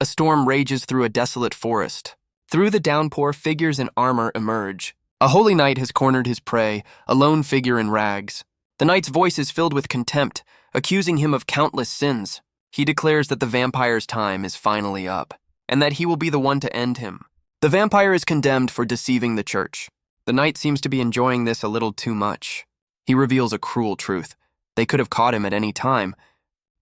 A storm rages through a desolate forest. Through the downpour, figures in armor emerge. A holy knight has cornered his prey, a lone figure in rags. The knight's voice is filled with contempt, accusing him of countless sins. He declares that the vampire's time is finally up, and that he will be the one to end him. The vampire is condemned for deceiving the church. The knight seems to be enjoying this a little too much. He reveals a cruel truth. They could have caught him at any time.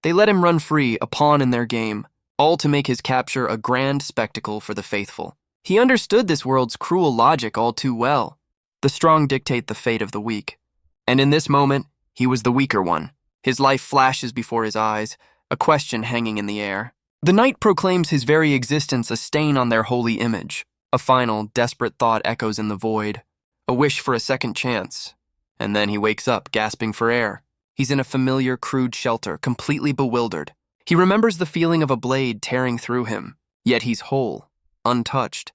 They let him run free, a pawn in their game, all to make his capture a grand spectacle for the faithful. He understood this world's cruel logic all too well. The strong dictate the fate of the weak. And in this moment, he was the weaker one. His life flashes before his eyes, a question hanging in the air. The knight proclaims his very existence a stain on their holy image. A final, desperate thought echoes in the void. A wish for a second chance. And then he wakes up, gasping for air. He's in a familiar, crude shelter, completely bewildered. He remembers the feeling of a blade tearing through him. Yet he's whole, untouched,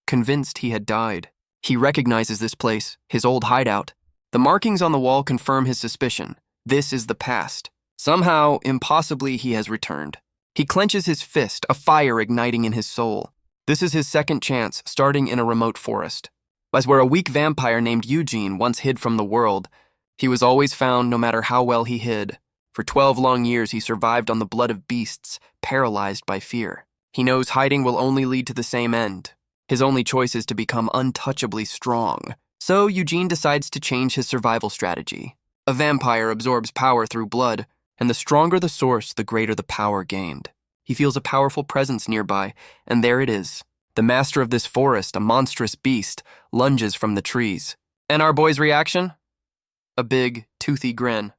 convinced he had died. He recognizes this place, his old hideout. The markings on the wall confirm his suspicion. This is the past. Somehow, impossibly, he has returned. He clenches his fist, a fire igniting in his soul. This is his second chance, starting in a remote forest. As where a weak vampire named Eugene once hid from the world, he was always found no matter how well he hid. For 12 long years he survived on the blood of beasts, paralyzed by fear. He knows hiding will only lead to the same end. His only choice is to become untouchably strong. So Eugene decides to change his survival strategy. A vampire absorbs power through blood, and the stronger the source, the greater the power gained. He feels a powerful presence nearby, and there it is. The master of this forest, a monstrous beast, lunges from the trees. And our boy's reaction? A big, toothy grin.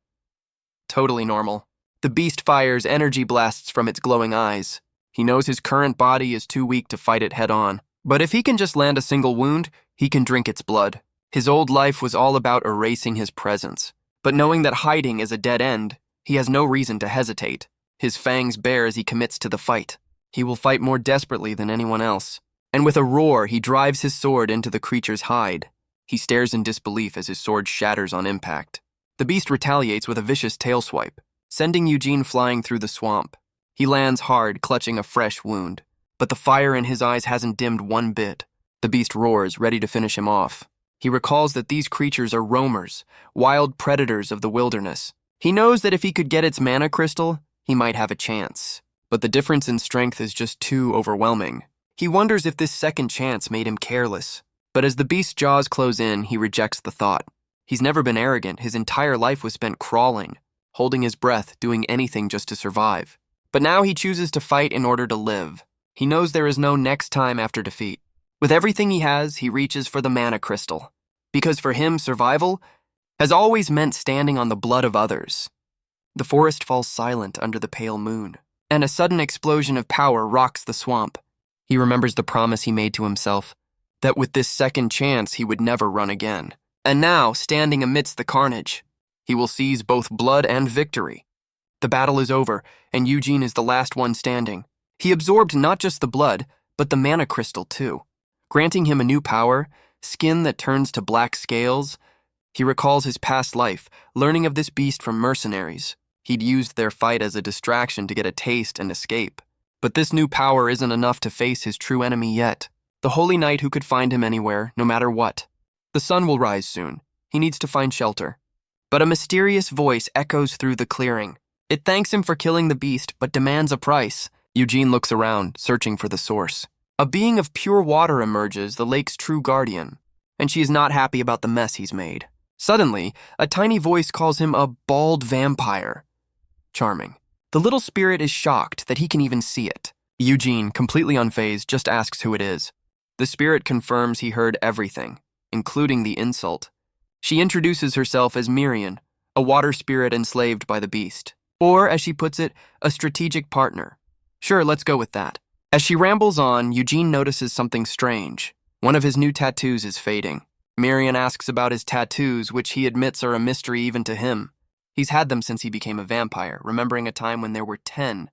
Totally normal. The beast fires energy blasts from its glowing eyes. He knows his current body is too weak to fight it head-on. But if he can just land a single wound, he can drink its blood. His old life was all about erasing his presence. But knowing that hiding is a dead end, he has no reason to hesitate. His fangs bare as he commits to the fight. He will fight more desperately than anyone else. And with a roar, he drives his sword into the creature's hide. He stares in disbelief as his sword shatters on impact. The beast retaliates with a vicious tail swipe, sending Eugene flying through the swamp. He lands hard, clutching a fresh wound. But the fire in his eyes hasn't dimmed one bit. The beast roars, ready to finish him off. He recalls that these creatures are roamers, wild predators of the wilderness. He knows that if he could get its mana crystal, he might have a chance. But the difference in strength is just too overwhelming. He wonders if this second chance made him careless. But as the beast's jaws close in, he rejects the thought. He's never been arrogant. His entire life was spent crawling, holding his breath, doing anything just to survive. But now he chooses to fight in order to live. He knows there is no next time after defeat. With everything he has, he reaches for the mana crystal. Because for him, survival has always meant standing on the blood of others. The forest falls silent under the pale moon, and a sudden explosion of power rocks the swamp. He remembers the promise he made to himself, that with this second chance he would never run again. And now, standing amidst the carnage, he will seize both blood and victory. The battle is over, and Eugene is the last one standing. He absorbed not just the blood, but the mana crystal too, granting him a new power, skin that turns to black scales. He recalls his past life, learning of this beast from mercenaries. He'd used their fight as a distraction to get a taste and escape. But this new power isn't enough to face his true enemy yet. The holy knight who could find him anywhere, no matter what. The sun will rise soon. He needs to find shelter. But a mysterious voice echoes through the clearing. It thanks him for killing the beast, but demands a price. Eugene looks around, searching for the source. A being of pure water emerges, the lake's true guardian, and she is not happy about the mess he's made. Suddenly, a tiny voice calls him a bald vampire. Charming. The little spirit is shocked that he can even see it. Eugene, completely unfazed, just asks who it is. The spirit confirms he heard everything, including the insult. She introduces herself as Mirian, a water spirit enslaved by the beast. Or, as she puts it, a strategic partner. Sure, let's go with that. As she rambles on, Eugene notices something strange. One of his new tattoos is fading. Mirian asks about his tattoos, which he admits are a mystery even to him. He's had them since he became a vampire, remembering a time when there were 10.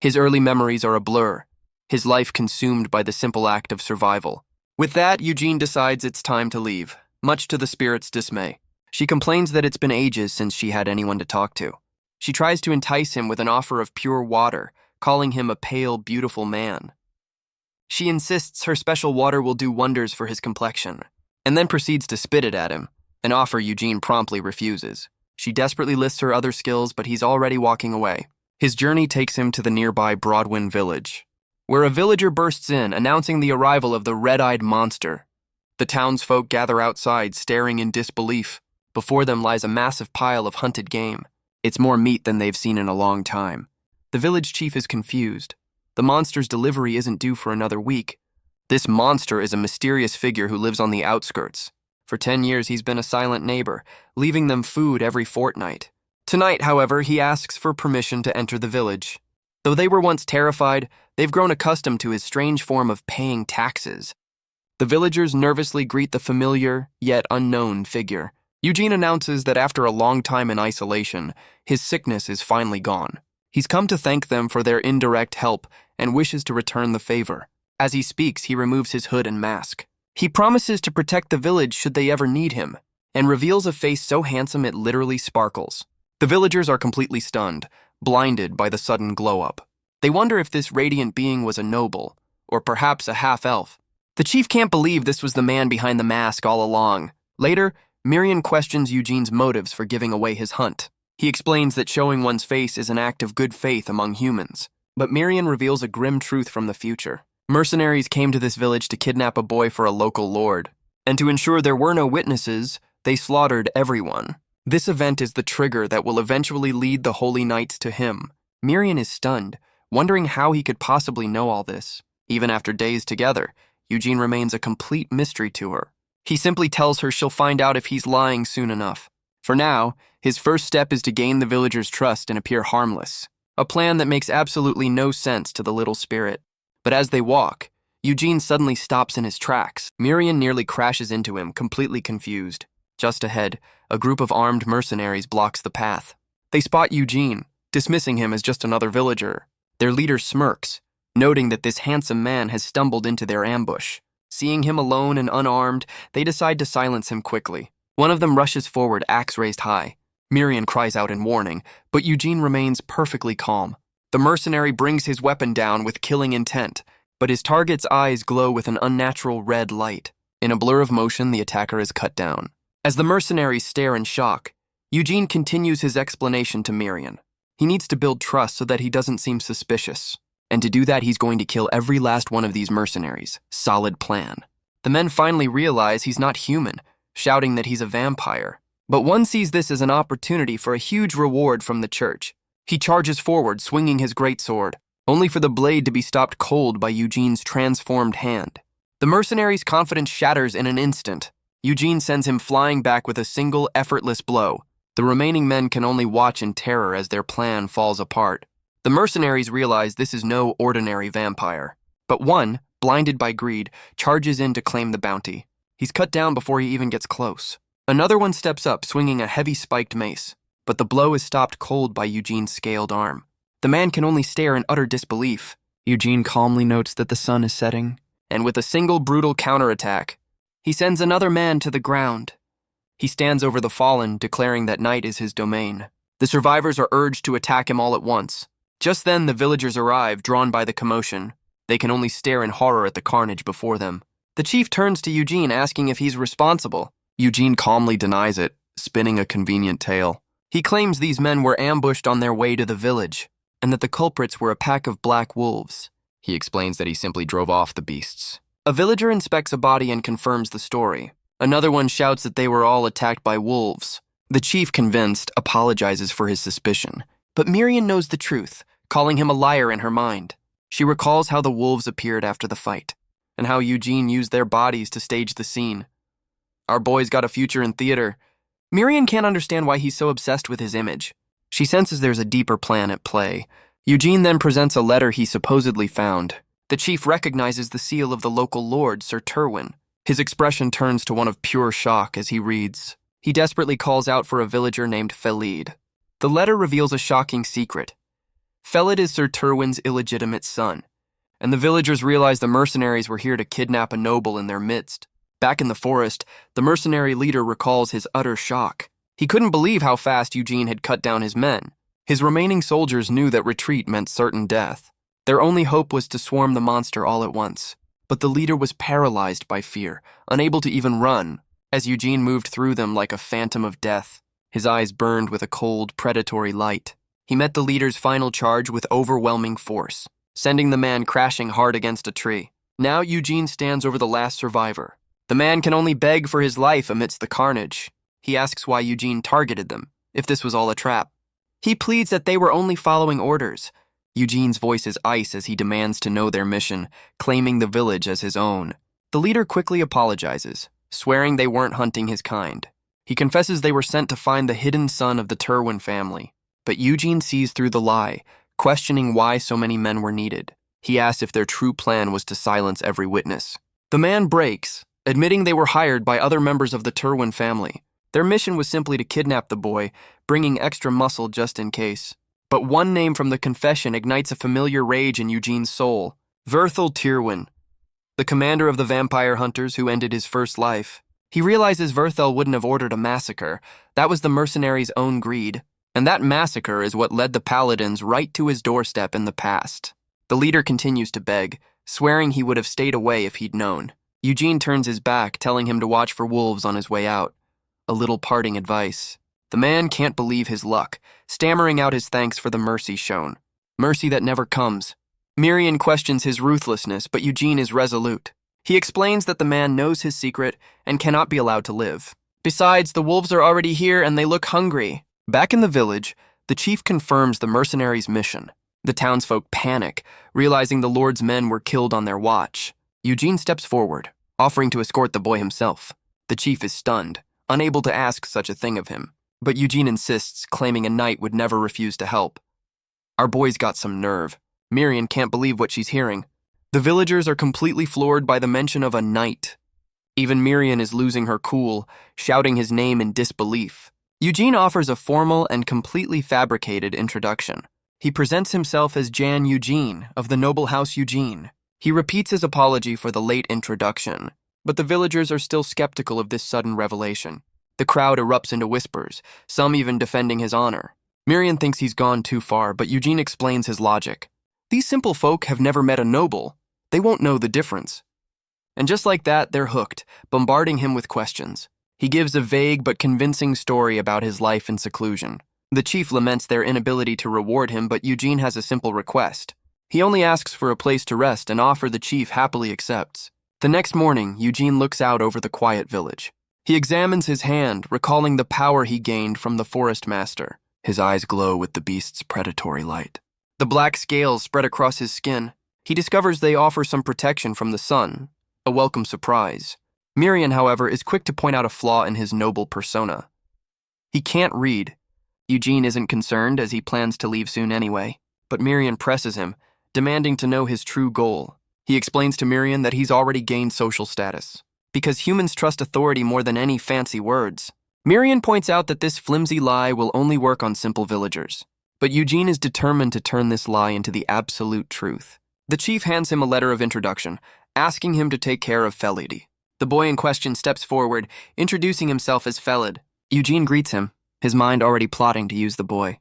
His early memories are a blur, his life consumed by the simple act of survival. With that, Eugene decides it's time to leave, much to the spirit's dismay. She complains that it's been ages since she had anyone to talk to. She tries to entice him with an offer of pure water, calling him a pale, beautiful man. She insists her special water will do wonders for his complexion, and then proceeds to spit it at him, an offer Eugene promptly refuses. She desperately lists her other skills, but he's already walking away. His journey takes him to the nearby Broadwin village, where a villager bursts in, announcing the arrival of the red-eyed monster. The townsfolk gather outside, staring in disbelief. Before them lies a massive pile of hunted game. It's more meat than they've seen in a long time. The village chief is confused. The monster's delivery isn't due for another week. This monster is a mysterious figure who lives on the outskirts. For 10 years, he's been a silent neighbor, leaving them food every fortnight. Tonight, however, he asks for permission to enter the village. Though they were once terrified, they've grown accustomed to his strange form of paying taxes. The villagers nervously greet the familiar, yet unknown figure. Eugene announces that after a long time in isolation, his sickness is finally gone. He's come to thank them for their indirect help and wishes to return the favor. As he speaks, he removes his hood and mask. He promises to protect the village should they ever need him, and reveals a face so handsome it literally sparkles. The villagers are completely stunned, blinded by the sudden glow-up. They wonder if this radiant being was a noble, or perhaps a half-elf. The chief can't believe this was the man behind the mask all along. Later, Miriam questions Eugene's motives for giving away his hunt. He explains that showing one's face is an act of good faith among humans. But Miriam reveals a grim truth from the future. Mercenaries came to this village to kidnap a boy for a local lord, and to ensure there were no witnesses, they slaughtered everyone. This event is the trigger that will eventually lead the Holy Knights to him. Miriam is stunned, wondering how he could possibly know all this. Even after days together, Eugene remains a complete mystery to her. He simply tells her she'll find out if he's lying soon enough. For now, his first step is to gain the villagers' trust and appear harmless, a plan that makes absolutely no sense to the little spirit. But as they walk, Eugene suddenly stops in his tracks. Miriam nearly crashes into him, completely confused. Just ahead, a group of armed mercenaries blocks the path. They spot Eugene, dismissing him as just another villager. Their leader smirks, noting that this handsome man has stumbled into their ambush. Seeing him alone and unarmed, they decide to silence him quickly. One of them rushes forward, axe raised high. Miriam cries out in warning, but Eugene remains perfectly calm. The mercenary brings his weapon down with killing intent, but his target's eyes glow with an unnatural red light. In a blur of motion, the attacker is cut down. As the mercenaries stare in shock, Eugene continues his explanation to Miriam. He needs to build trust so that he doesn't seem suspicious. And to do that, he's going to kill every last one of these mercenaries. Solid plan. The men finally realize he's not human, shouting that he's a vampire. But one sees this as an opportunity for a huge reward from the church. He charges forward, swinging his greatsword, only for the blade to be stopped cold by Eugene's transformed hand. The mercenary's confidence shatters in an instant. Eugene sends him flying back with a single, effortless blow. The remaining men can only watch in terror as their plan falls apart. The mercenaries realize this is no ordinary vampire. But one, blinded by greed, charges in to claim the bounty. He's cut down before he even gets close. Another one steps up, swinging a heavy spiked mace. But the blow is stopped cold by Eugene's scaled arm. The man can only stare in utter disbelief. Eugene calmly notes that the sun is setting, and with a single brutal counterattack, he sends another man to the ground. He stands over the fallen, declaring that night is his domain. The survivors are urged to attack him all at once. Just then, the villagers arrive, drawn by the commotion. They can only stare in horror at the carnage before them. The chief turns to Eugene, asking if he's responsible. Eugene calmly denies it, spinning a convenient tale. He claims these men were ambushed on their way to the village, and that the culprits were a pack of black wolves. He explains that he simply drove off the beasts. A villager inspects a body and confirms the story. Another one shouts that they were all attacked by wolves. The chief, convinced, apologizes for his suspicion. But Miriam knows the truth, calling him a liar in her mind. She recalls how the wolves appeared after the fight, and how Eugene used their bodies to stage the scene. Our boy's got a future in theater. Miriam can't understand why he's so obsessed with his image. She senses there's a deeper plan at play. Eugene then presents a letter he supposedly found. The chief recognizes the seal of the local lord, Sir Terwin. His expression turns to one of pure shock as he reads. He desperately calls out for a villager named Felid. The letter reveals a shocking secret. Felid is Sir Terwin's illegitimate son, and the villagers realize the mercenaries were here to kidnap a noble in their midst. Back in the forest, the mercenary leader recalls his utter shock. He couldn't believe how fast Eugene had cut down his men. His remaining soldiers knew that retreat meant certain death. Their only hope was to swarm the monster all at once. But the leader was paralyzed by fear, unable to even run, as Eugene moved through them like a phantom of death. His eyes burned with a cold, predatory light. He met the leader's final charge with overwhelming force, sending the man crashing hard against a tree. Now Eugene stands over the last survivor. The man can only beg for his life amidst the carnage. He asks why Eugene targeted them, if this was all a trap. He pleads that they were only following orders. Eugene's voice is ice as he demands to know their mission, claiming the village as his own. The leader quickly apologizes, swearing they weren't hunting his kind. He confesses they were sent to find the hidden son of the Terwin family. But Eugene sees through the lie, questioning why so many men were needed. He asks if their true plan was to silence every witness. The man breaks, admitting they were hired by other members of the Terwin family. Their mission was simply to kidnap the boy, bringing extra muscle just in case. But one name from the confession ignites a familiar rage in Eugene's soul. Veral Terwin, the commander of the vampire hunters who ended his first life. He realizes Veral wouldn't have ordered a massacre. That was the mercenaries' own greed. And that massacre is what led the paladins right to his doorstep in the past. The leader continues to beg, swearing he would have stayed away if he'd known. Eugene turns his back, telling him to watch for wolves on his way out. A little parting advice. The man can't believe his luck, stammering out his thanks for the mercy shown. Mercy that never comes. Miriam questions his ruthlessness, but Eugene is resolute. He explains that the man knows his secret and cannot be allowed to live. Besides, the wolves are already here and they look hungry. Back in the village, the chief confirms the mercenaries' mission. The townsfolk panic, realizing the Lord's men were killed on their watch. Eugene steps forward, offering to escort the boy himself. The chief is stunned, unable to ask such a thing of him. But Eugene insists, claiming a knight would never refuse to help. Our boy's got some nerve. Miriam can't believe what she's hearing. The villagers are completely floored by the mention of a knight. Even Miriam is losing her cool, shouting his name in disbelief. Eugene offers a formal and completely fabricated introduction. He presents himself as Jan Eugene of the noble house Eugene. He repeats his apology for the late introduction, but the villagers are still skeptical of this sudden revelation. The crowd erupts into whispers, some even defending his honor. Miriam thinks he's gone too far, but Eugene explains his logic. These simple folk have never met a noble. They won't know the difference. And just like that, they're hooked, bombarding him with questions. He gives a vague but convincing story about his life in seclusion. The chief laments their inability to reward him, but Eugene has a simple request. He only asks for a place to rest, an offer the chief happily accepts. The next morning, Eugene looks out over the quiet village. He examines his hand, recalling the power he gained from the forest master. His eyes glow with the beast's predatory light. The black scales spread across his skin. He discovers they offer some protection from the sun, a welcome surprise. Miriam, however, is quick to point out a flaw in his noble persona. He can't read. Eugene isn't concerned, as he plans to leave soon anyway. But Miriam presses him, demanding to know his true goal. He explains to Miriam that he's already gained social status, because humans trust authority more than any fancy words. Miriam points out that this flimsy lie will only work on simple villagers. But Eugene is determined to turn this lie into the absolute truth. The chief hands him a letter of introduction, asking him to take care of Felid. The boy in question steps forward, introducing himself as Felid. Eugene greets him, his mind already plotting to use the boy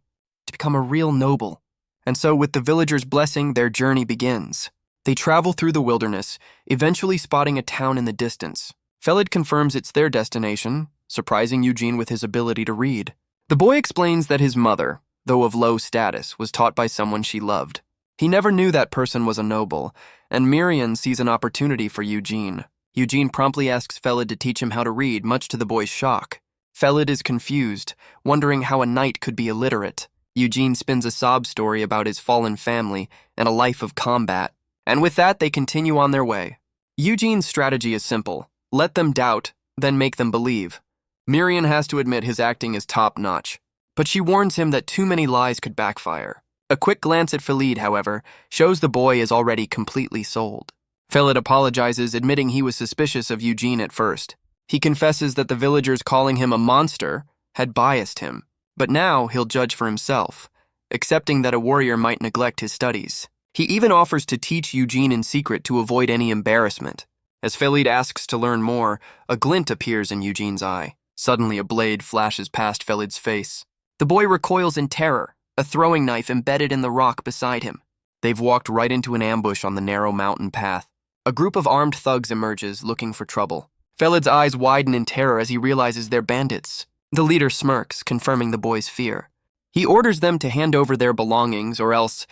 to become a real noble. And so, with the villagers' blessing, their journey begins. They travel through the wilderness, eventually spotting a town in the distance. Felid confirms it's their destination, surprising Eugene with his ability to read. The boy explains that his mother, though of low status, was taught by someone she loved. He never knew that person was a noble, and Miriam sees an opportunity for Eugene. Eugene promptly asks Felid to teach him how to read, much to the boy's shock. Felid is confused, wondering how a knight could be illiterate. Eugene spins a sob story about his fallen family and a life of combat. And with that, they continue on their way. Eugene's strategy is simple. Let them doubt, then make them believe. Miriam has to admit his acting is top-notch, but she warns him that too many lies could backfire. A quick glance at Felid, however, shows the boy is already completely sold. Felid apologizes, admitting he was suspicious of Eugene at first. He confesses that the villagers calling him a monster had biased him, but now he'll judge for himself, accepting that a warrior might neglect his studies. He even offers to teach Eugene in secret to avoid any embarrassment. As Felid asks to learn more, a glint appears in Eugene's eye. Suddenly, a blade flashes past Felid's face. The boy recoils in terror, a throwing knife embedded in the rock beside him. They've walked right into an ambush on the narrow mountain path. A group of armed thugs emerges, looking for trouble. Felid's eyes widen in terror as he realizes they're bandits. The leader smirks, confirming the boy's fear. He orders them to hand over their belongings or else...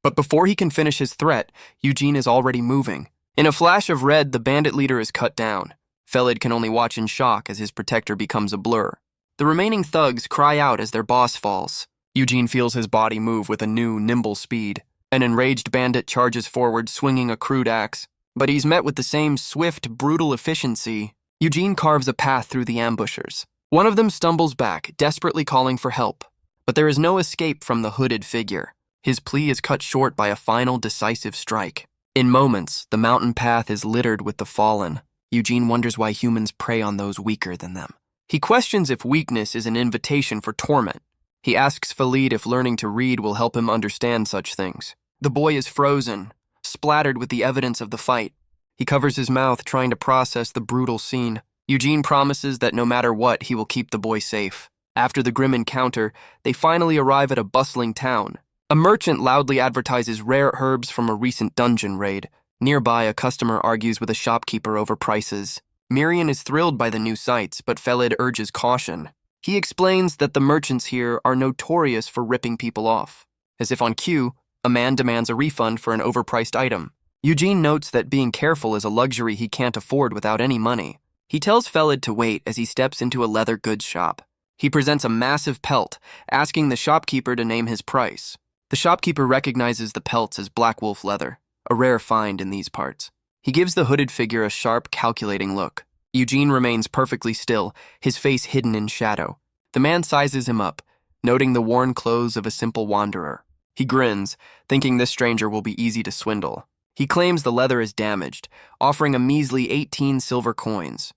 But before he can finish his threat, Eugene is already moving. In a flash of red, the bandit leader is cut down. Felid can only watch in shock as his protector becomes a blur. The remaining thugs cry out as their boss falls. Eugene feels his body move with a new, nimble speed. An enraged bandit charges forward, swinging a crude axe. But he's met with the same swift, brutal efficiency. Eugene carves a path through the ambushers. One of them stumbles back, desperately calling for help. But there is no escape from the hooded figure. His plea is cut short by a final, decisive strike. In moments, the mountain path is littered with the fallen. Eugene wonders why humans prey on those weaker than them. He questions if weakness is an invitation for torment. He asks Felid if learning to read will help him understand such things. The boy is frozen, splattered with the evidence of the fight. He covers his mouth, trying to process the brutal scene. Eugene promises that no matter what, he will keep the boy safe. After the grim encounter, they finally arrive at a bustling town. A merchant loudly advertises rare herbs from a recent dungeon raid. Nearby, a customer argues with a shopkeeper over prices. Miriam is thrilled by the new sights, but Felid urges caution. He explains that the merchants here are notorious for ripping people off. As if on cue, a man demands a refund for an overpriced item. Eugene notes that being careful is a luxury he can't afford without any money. He tells Felid to wait as he steps into a leather goods shop. He presents a massive pelt, asking the shopkeeper to name his price. The shopkeeper recognizes the pelts as Black Wolf leather, a rare find in these parts. He gives the hooded figure a sharp, calculating look. Eugene remains perfectly still, his face hidden in shadow. The man sizes him up, noting the worn clothes of a simple wanderer. He grins, thinking this stranger will be easy to swindle. He claims the leather is damaged, offering a measly 18 silver coins.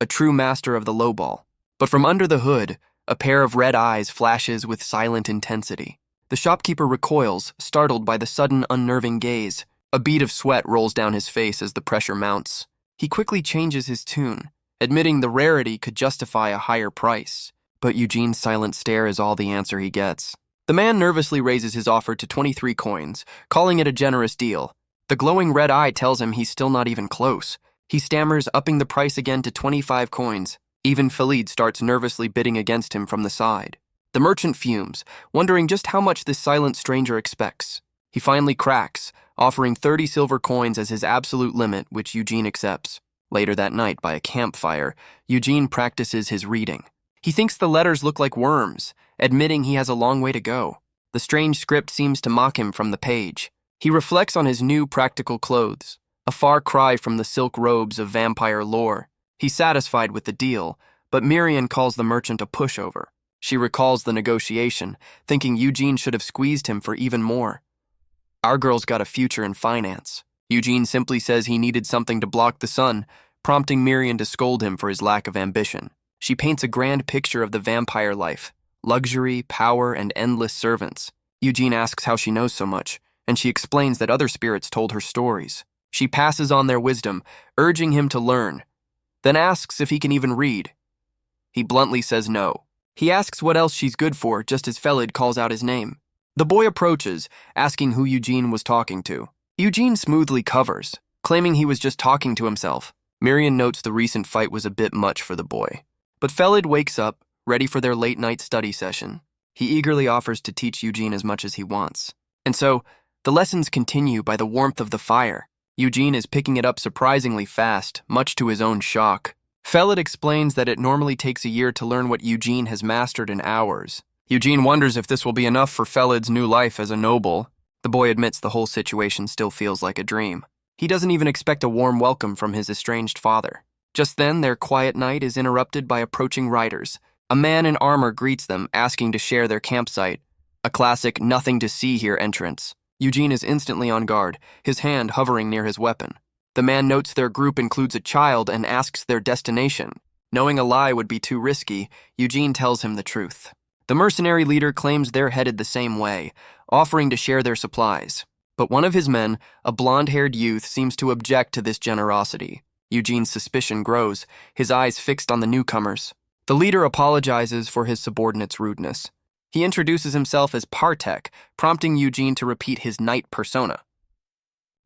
A true master of the lowball. But from under the hood, a pair of red eyes flashes with silent intensity. The shopkeeper recoils, startled by the sudden, unnerving gaze. A bead of sweat rolls down his face as the pressure mounts. He quickly changes his tune, admitting the rarity could justify a higher price. But Eugene's silent stare is all the answer he gets. The man nervously raises his offer to 23 coins, calling it a generous deal. The glowing red eye tells him he's still not even close. He stammers, upping the price again to 25 coins. Even Felid starts nervously bidding against him from the side. The merchant fumes, wondering just how much this silent stranger expects. He finally cracks, offering 30 silver coins as his absolute limit, which Eugene accepts. Later that night, by a campfire, Eugene practices his reading. He thinks the letters look like worms, admitting he has a long way to go. The strange script seems to mock him from the page. He reflects on his new practical clothes, a far cry from the silk robes of vampire lore. He's satisfied with the deal, but Miriam calls the merchant a pushover. She recalls the negotiation, thinking Eugene should have squeezed him for even more. Our girl's got a future in finance. Eugene simply says he needed something to block the sun, prompting Miriam to scold him for his lack of ambition. She paints a grand picture of the vampire life, luxury, power, and endless servants. Eugene asks how she knows so much, and she explains that other spirits told her stories. She passes on their wisdom, urging him to learn, then asks if he can even read. He bluntly says no. He asks what else she's good for, just as Felid calls out his name. The boy approaches, asking who Eugene was talking to. Eugene smoothly covers, claiming he was just talking to himself. Miriam notes the recent fight was a bit much for the boy. But Felid wakes up, ready for their late-night study session. He eagerly offers to teach Eugene as much as he wants. And so, the lessons continue by the warmth of the fire. Eugene is picking it up surprisingly fast, much to his own shock. Felid explains that it normally takes a year to learn what Eugene has mastered in hours. Eugene wonders if this will be enough for Felid's new life as a noble. The boy admits the whole situation still feels like a dream. He doesn't even expect a warm welcome from his estranged father. Just then, their quiet night is interrupted by approaching riders. A man in armor greets them, asking to share their campsite. A classic nothing to see here entrance. Eugene is instantly on guard, his hand hovering near his weapon. The man notes their group includes a child and asks their destination. Knowing a lie would be too risky, Eugene tells him the truth. The mercenary leader claims they're headed the same way, offering to share their supplies. But one of his men, a blonde-haired youth, seems to object to this generosity. Eugene's suspicion grows, his eyes fixed on the newcomers. The leader apologizes for his subordinate's rudeness. He introduces himself as Partek, prompting Eugene to repeat his knight persona.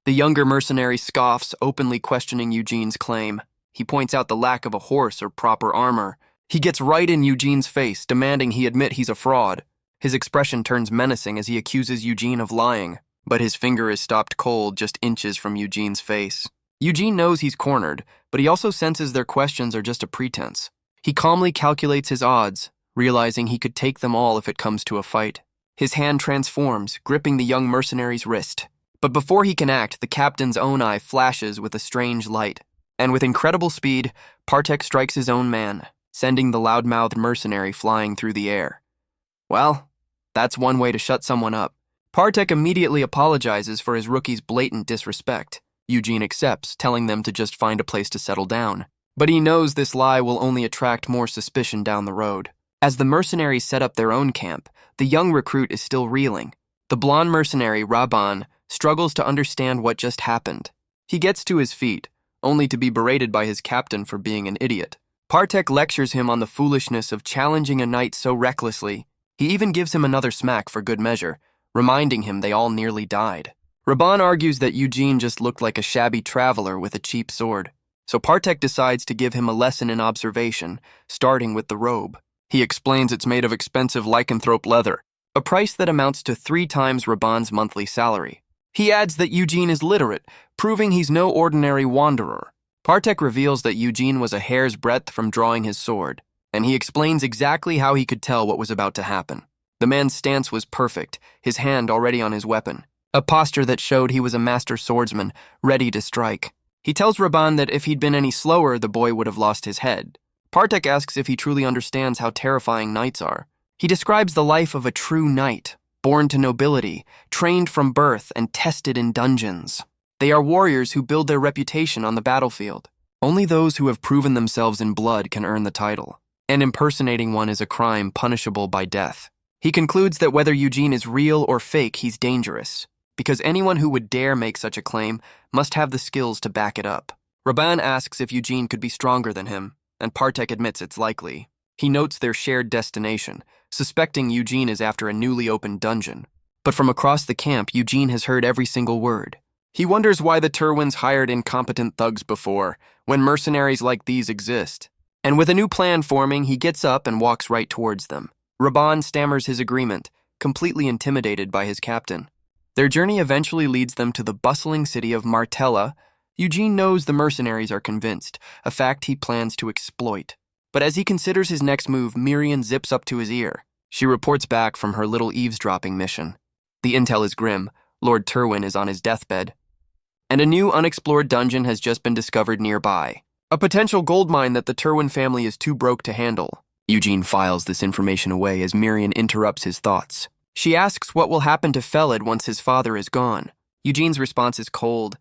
The younger mercenary scoffs, openly questioning Eugene's claim. He points out the lack of a horse or proper armor. He gets right in Eugene's face, demanding he admit he's a fraud. His expression turns menacing as he accuses Eugene of lying, but his finger is stopped cold just inches from Eugene's face. Eugene knows he's cornered, but he also senses their questions are just a pretense. He calmly calculates his odds, realizing he could take them all if it comes to a fight. His hand transforms, gripping the young mercenary's wrist. But before he can act, the captain's own eye flashes with a strange light. And with incredible speed, Partek strikes his own man, sending the loud-mouthed mercenary flying through the air. Well, that's one way to shut someone up. Partek immediately apologizes for his rookie's blatant disrespect. Eugene accepts, telling them to just find a place to settle down. But he knows this lie will only attract more suspicion down the road. As the mercenaries set up their own camp, the young recruit is still reeling. The blonde mercenary, Raban, struggles to understand what just happened. He gets to his feet, only to be berated by his captain for being an idiot. Partek lectures him on the foolishness of challenging a knight so recklessly. He even gives him another smack for good measure, reminding him they all nearly died. Raban argues that Eugene just looked like a shabby traveler with a cheap sword, so Partek decides to give him a lesson in observation, starting with the robe. He explains it's made of expensive lycanthrope leather, a price that amounts to 3 times Raban's monthly salary. He adds that Eugene is literate, proving he's no ordinary wanderer. Partek reveals that Eugene was a hair's breadth from drawing his sword, and he explains exactly how he could tell what was about to happen. The man's stance was perfect, his hand already on his weapon, a posture that showed he was a master swordsman, ready to strike. He tells Raban that if he'd been any slower, the boy would have lost his head. Partek asks if he truly understands how terrifying knights are. He describes the life of a true knight, born to nobility, trained from birth, and tested in dungeons. They are warriors who build their reputation on the battlefield. Only those who have proven themselves in blood can earn the title, and impersonating one is a crime punishable by death. He concludes that whether Eugene is real or fake, he's dangerous, because anyone who would dare make such a claim must have the skills to back it up. Raban asks if Eugene could be stronger than him, and Partek admits it's likely. He notes their shared destination, suspecting Eugene is after a newly opened dungeon. But from across the camp, Eugene has heard every single word. He wonders why the Terwins hired incompetent thugs before, when mercenaries like these exist. And with a new plan forming, he gets up and walks right towards them. Raban stammers his agreement, completely intimidated by his captain. Their journey eventually leads them to the bustling city of Martella. Eugene knows the mercenaries are convinced, a fact he plans to exploit. But as he considers his next move, Mirian zips up to his ear. She reports back from her little eavesdropping mission. The intel is grim. Lord Terwin is on his deathbed. And a new unexplored dungeon has just been discovered nearby. A potential gold mine that the Terwin family is too broke to handle. Eugene files this information away as Mirian interrupts his thoughts. She asks what will happen to Felid once his father is gone. Eugene's response is cold.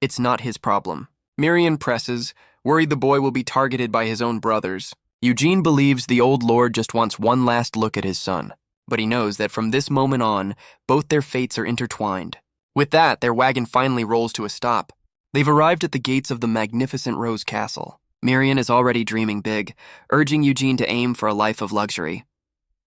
It's not his problem. Mirian presses, worried the boy will be targeted by his own brothers. Eugene believes the old lord just wants one last look at his son, but he knows that from this moment on, both their fates are intertwined. With that, their wagon finally rolls to a stop. They've arrived at the gates of the magnificent Rose Castle. Mirian is already dreaming big, urging Eugene to aim for a life of luxury.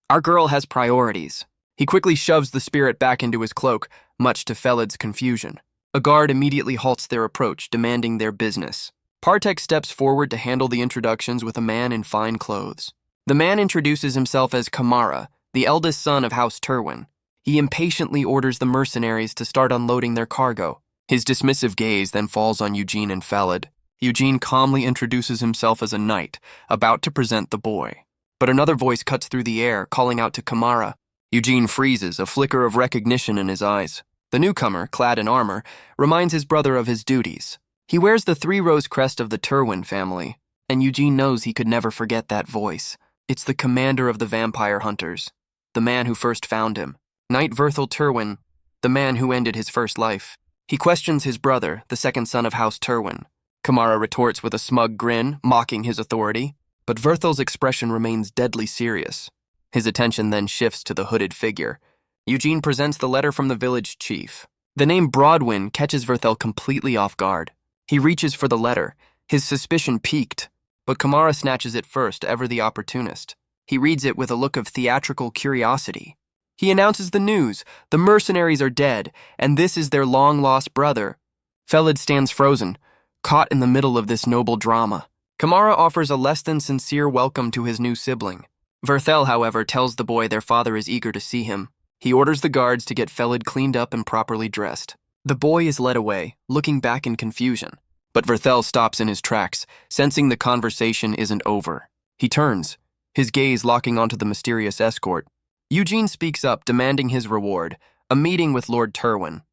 Our girl has priorities. He quickly shoves the spirit back into his cloak, much to Felid's confusion. A guard immediately halts their approach, demanding their business. Partek steps forward to handle the introductions with a man in fine clothes. The man introduces himself as Kamara, the eldest son of House Terwin. He impatiently orders the mercenaries to start unloading their cargo. His dismissive gaze then falls on Eugene and Felid. Eugene calmly introduces himself as a knight, about to present the boy. But another voice cuts through the air, calling out to Kamara. Eugene freezes, a flicker of recognition in his eyes. The newcomer, clad in armor, reminds his brother of his duties. He wears the 3-rose crest of the Terwin family, and Eugene knows he could never forget that voice. It's the commander of the vampire hunters, the man who first found him. Knight Verthal Terwin, the man who ended his first life. He questions his brother, the second son of House Terwin. Kamara retorts with a smug grin, mocking his authority, but Verthal's expression remains deadly serious. His attention then shifts to the hooded figure. Eugene presents the letter from the village chief. The name Broadwin catches Verthal completely off guard. He reaches for the letter, his suspicion piqued, but Kamara snatches it first, ever the opportunist. He reads it with a look of theatrical curiosity. He announces the news: the mercenaries are dead, and this is their long-lost brother. Felid stands frozen, caught in the middle of this noble drama. Kamara offers a less than sincere welcome to his new sibling. Veral, however, tells the boy their father is eager to see him. He orders the guards to get Felid cleaned up and properly dressed. The boy is led away, looking back in confusion. But Veral stops in his tracks, sensing the conversation isn't over. He turns, his gaze locking onto the mysterious escort. Eugene speaks up, demanding his reward, a meeting with Lord Terwin.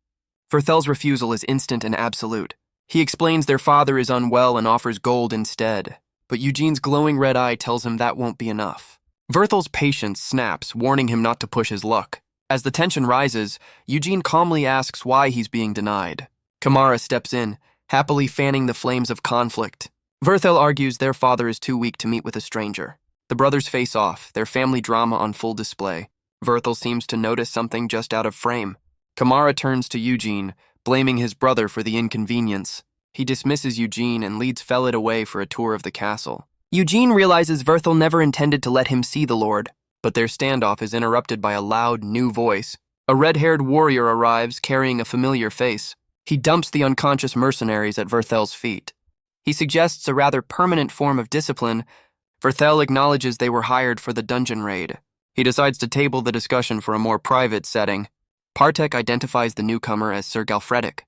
Verthel's refusal is instant and absolute. He explains their father is unwell and offers gold instead, but Eugene's glowing red eye tells him that won't be enough. Verthel's patience snaps, warning him not to push his luck. As the tension rises, Eugene calmly asks why he's being denied. Kamara steps in, happily fanning the flames of conflict. Veral argues their father is too weak to meet with a stranger. The brothers face off, their family drama on full display. Veral seems to notice something just out of frame. Kamara turns to Eugene, blaming his brother for the inconvenience. He dismisses Eugene and leads Felid away for a tour of the castle. Eugene realizes Veral never intended to let him see the Lord, but their standoff is interrupted by a loud, new voice. A red-haired warrior arrives, carrying a familiar face. He dumps the unconscious mercenaries at Verthel's feet. He suggests a rather permanent form of discipline. Veral acknowledges they were hired for the dungeon raid. He decides to table the discussion for a more private setting. Partek identifies the newcomer as Sir Galrettic,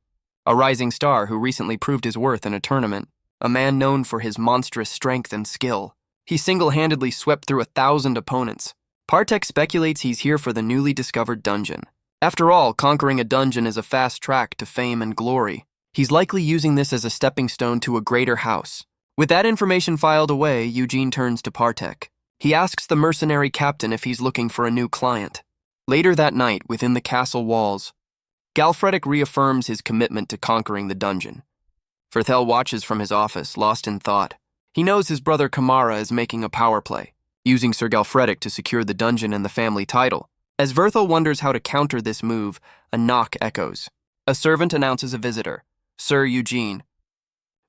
a rising star who recently proved his worth in a tournament, a man known for his monstrous strength and skill. He single-handedly swept through 1,000 opponents. Partek speculates he's here for the newly discovered dungeon. After all, conquering a dungeon is a fast track to fame and glory. He's likely using this as a stepping stone to a greater house. With that information filed away, Eugene turns to Partek. He asks the mercenary captain if he's looking for a new client. Later that night, within the castle walls, Galrettic reaffirms his commitment to conquering the dungeon. Veral watches from his office, lost in thought. He knows his brother Kamara is making a power play, using Sir Galrettic to secure the dungeon and the family title. As Veral wonders how to counter this move, a knock echoes. A servant announces a visitor, Sir Eugene.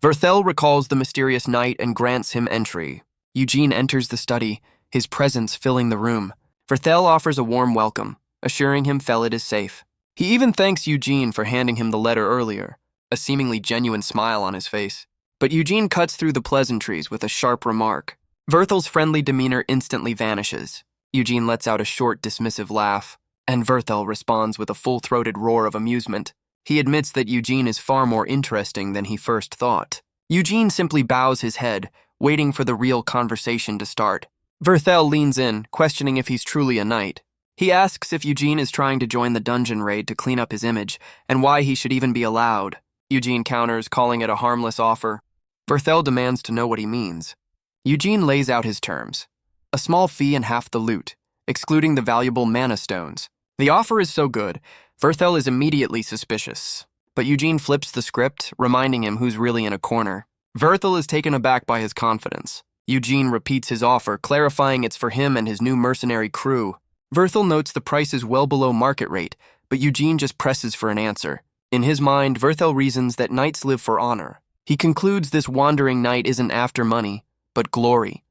Veral recalls the mysterious knight and grants him entry. Eugene enters the study, his presence filling the room. Veral offers a warm welcome, assuring him Felid is safe. He even thanks Eugene for handing him the letter earlier, a seemingly genuine smile on his face. But Eugene cuts through the pleasantries with a sharp remark. Verthel's friendly demeanor instantly vanishes. Eugene lets out a short, dismissive laugh, and Veral responds with a full-throated roar of amusement. He admits that Eugene is far more interesting than he first thought. Eugene simply bows his head, waiting for the real conversation to start. Veral leans in, questioning if he's truly a knight. He asks if Eugene is trying to join the dungeon raid to clean up his image, and why he should even be allowed. Eugene counters, calling it a harmless offer. Veral demands to know what he means. Eugene lays out his terms. A small fee and half the loot, excluding the valuable mana stones. The offer is so good, Veral is immediately suspicious. But Eugene flips the script, reminding him who's really in a corner. Veral is taken aback by his confidence. Eugene repeats his offer, clarifying it's for him and his new mercenary crew. Veral notes the price is well below market rate, but Eugene just presses for an answer. In his mind, Veral reasons that knights live for honor. He concludes this wandering knight isn't after money, but glory.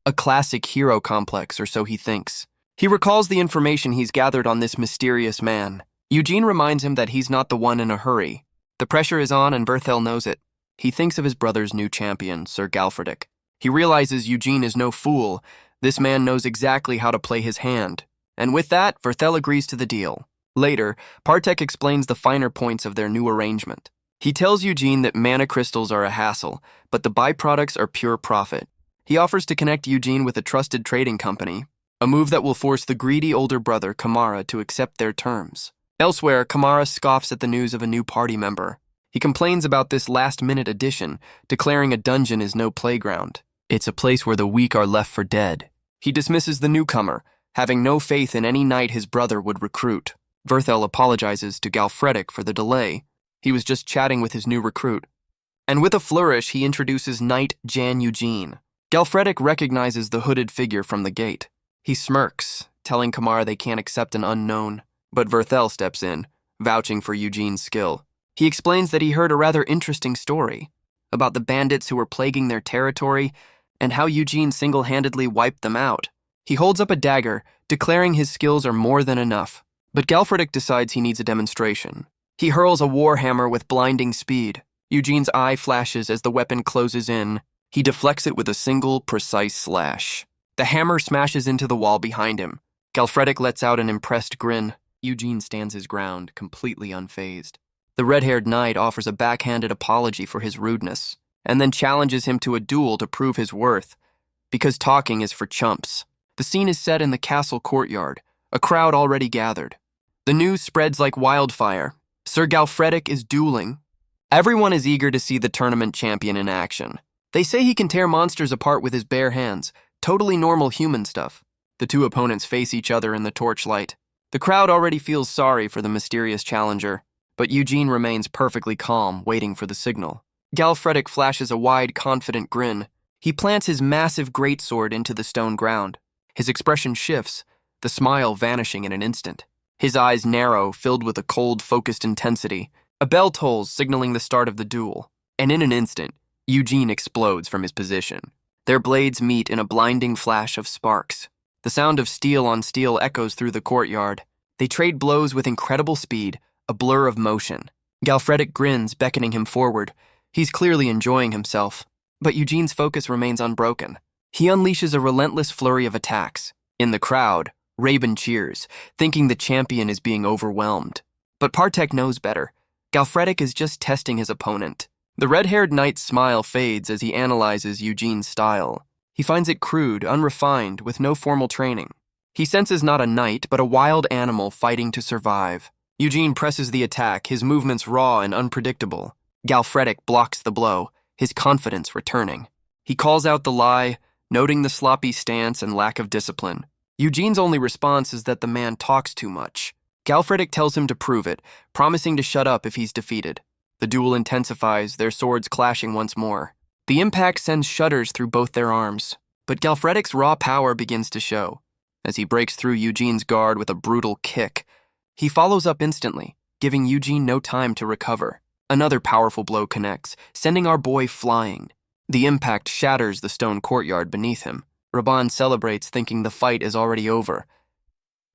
A classic hero complex, or so he thinks. He recalls the information he's gathered on this mysterious man. Eugene reminds him that he's not the one in a hurry. The pressure is on and Veral knows it. He thinks of his brother's new champion, Sir Galrettic. He realizes Eugene is no fool. This man knows exactly how to play his hand. And with that, Veral agrees to the deal. Later, Partek explains the finer points of their new arrangement. He tells Eugene that mana crystals are a hassle, but the byproducts are pure profit. He offers to connect Eugene with a trusted trading company, a move that will force the greedy older brother, Kamara, to accept their terms. Elsewhere, Kamara scoffs at the news of a new party member. He complains about this last-minute addition, declaring a dungeon is no playground. It's a place where the weak are left for dead. He dismisses the newcomer, having no faith in any knight his brother would recruit. Veral apologizes to Galrettic for the delay. He was just chatting with his new recruit. And with a flourish, he introduces Knight Jan Eugene. Galrettic recognizes the hooded figure from the gate. He smirks, telling Kamara they can't accept an unknown. But Veral steps in, vouching for Eugene's skill. He explains that he heard a rather interesting story about the bandits who were plaguing their territory and how Eugene single-handedly wiped them out. He holds up a dagger, declaring his skills are more than enough. But Galrettic decides he needs a demonstration. He hurls a warhammer with blinding speed. Eugene's eye flashes as the weapon closes in. He deflects it with a single, precise slash. The hammer smashes into the wall behind him. Galrettic lets out an impressed grin. Eugene stands his ground, completely unfazed. The red-haired knight offers a backhanded apology for his rudeness, and then challenges him to a duel to prove his worth, because talking is for chumps. The scene is set in the castle courtyard, a crowd already gathered. The news spreads like wildfire. Sir Galrettic is dueling. Everyone is eager to see the tournament champion in action. They say he can tear monsters apart with his bare hands, totally normal human stuff. The two opponents face each other in the torchlight. The crowd already feels sorry for the mysterious challenger, but Eugene remains perfectly calm, waiting for the signal. Galrettic flashes a wide, confident grin. He plants his massive greatsword into the stone ground. His expression shifts, the smile vanishing in an instant. His eyes narrow, filled with a cold, focused intensity. A bell tolls, signaling the start of the duel. And in an instant, Eugene explodes from his position. Their blades meet in a blinding flash of sparks. The sound of steel on steel echoes through the courtyard. They trade blows with incredible speed, a blur of motion. Galrettic grins, beckoning him forward. He's clearly enjoying himself. But Eugene's focus remains unbroken. He unleashes a relentless flurry of attacks. In the crowd, Raven cheers, thinking the champion is being overwhelmed. But Partek knows better. Galrettic is just testing his opponent. The red-haired knight's smile fades as he analyzes Eugene's style. He finds it crude, unrefined, with no formal training. He senses not a knight, but a wild animal fighting to survive. Eugene presses the attack, his movements raw and unpredictable. Galrettic blocks the blow, his confidence returning. He calls out the lie, noting the sloppy stance and lack of discipline. Eugene's only response is that the man talks too much. Galrettic tells him to prove it, promising to shut up if he's defeated. The duel intensifies, their swords clashing once more. The impact sends shudders through both their arms, but Galrettic's raw power begins to show. As he breaks through Eugene's guard with a brutal kick, he follows up instantly, giving Eugene no time to recover. Another powerful blow connects, sending our boy flying. The impact shatters the stone courtyard beneath him. Raban celebrates, thinking the fight is already over.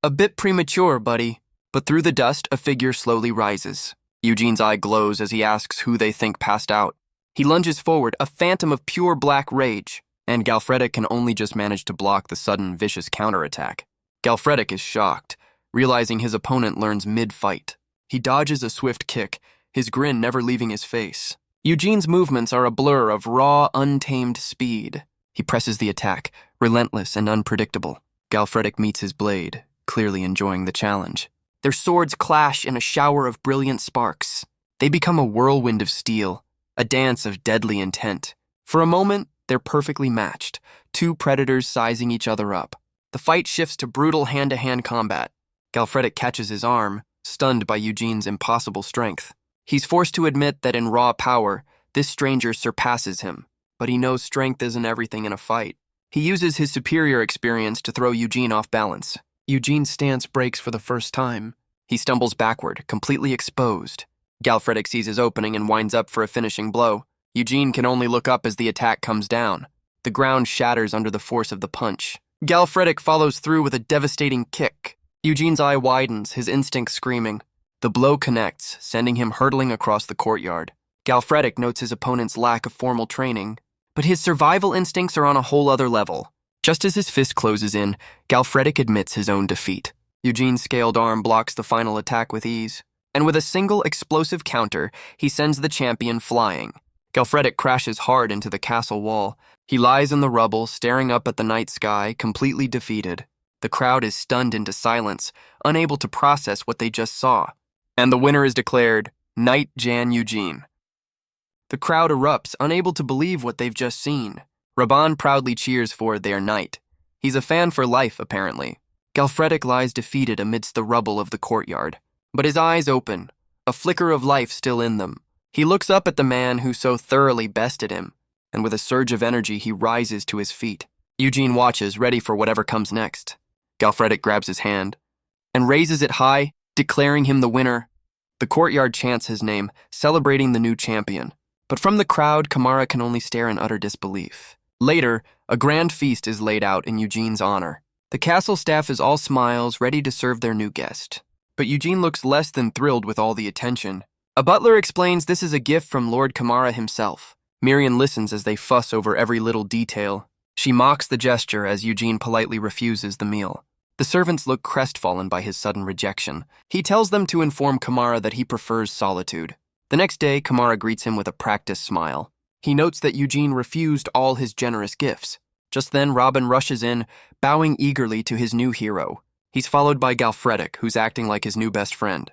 A bit premature, buddy. But through the dust, a figure slowly rises. Eugene's eye glows as he asks who they think passed out. He lunges forward, a phantom of pure black rage, and Galrettic can only just manage to block the sudden, vicious counterattack. Galrettic is shocked, realizing his opponent learns mid-fight. He dodges a swift kick, his grin never leaving his face. Eugene's movements are a blur of raw, untamed speed. He presses the attack, relentless and unpredictable. Galrettic meets his blade, clearly enjoying the challenge. Their swords clash in a shower of brilliant sparks. They become a whirlwind of steel, a dance of deadly intent. For a moment, they're perfectly matched, two predators sizing each other up. The fight shifts to brutal hand-to-hand combat. Galrettic catches his arm, stunned by Eugene's impossible strength. He's forced to admit that in raw power, this stranger surpasses him, but he knows strength isn't everything in a fight. He uses his superior experience to throw Eugene off balance. Eugene's stance breaks for the first time. He stumbles backward, completely exposed. Galrettic sees his opening and winds up for a finishing blow. Eugene can only look up as the attack comes down. The ground shatters under the force of the punch. Galrettic follows through with a devastating kick. Eugene's eye widens, his instincts screaming. The blow connects, sending him hurtling across the courtyard. Galrettic notes his opponent's lack of formal training, but his survival instincts are on a whole other level. Just as his fist closes in, Galrettic admits his own defeat. Eugene's scaled arm blocks the final attack with ease, and with a single explosive counter, he sends the champion flying. Galrettic crashes hard into the castle wall. He lies in the rubble, staring up at the night sky, completely defeated. The crowd is stunned into silence, unable to process what they just saw. And the winner is declared Knight Jan Eugene. The crowd erupts, unable to believe what they've just seen. Raban proudly cheers for their knight. He's a fan for life, apparently. Galrettic lies defeated amidst the rubble of the courtyard, but his eyes open, a flicker of life still in them. He looks up at the man who so thoroughly bested him, and with a surge of energy he rises to his feet. Eugene watches, ready for whatever comes next. Galrettic grabs his hand and raises it high, declaring him the winner. The courtyard chants his name, celebrating the new champion. But from the crowd, Kamara can only stare in utter disbelief. Later, a grand feast is laid out in Eugene's honor. The castle staff is all smiles, ready to serve their new guest. But Eugene looks less than thrilled with all the attention. A butler explains this is a gift from Lord Kamara himself. Miriam listens as they fuss over every little detail. She mocks the gesture as Eugene politely refuses the meal. The servants look crestfallen by his sudden rejection. He tells them to inform Kamara that he prefers solitude. The next day, Kamara greets him with a practiced smile. He notes that Eugene refused all his generous gifts. Just then, Robin rushes in, bowing eagerly to his new hero. He's followed by Galrettic, who's acting like his new best friend.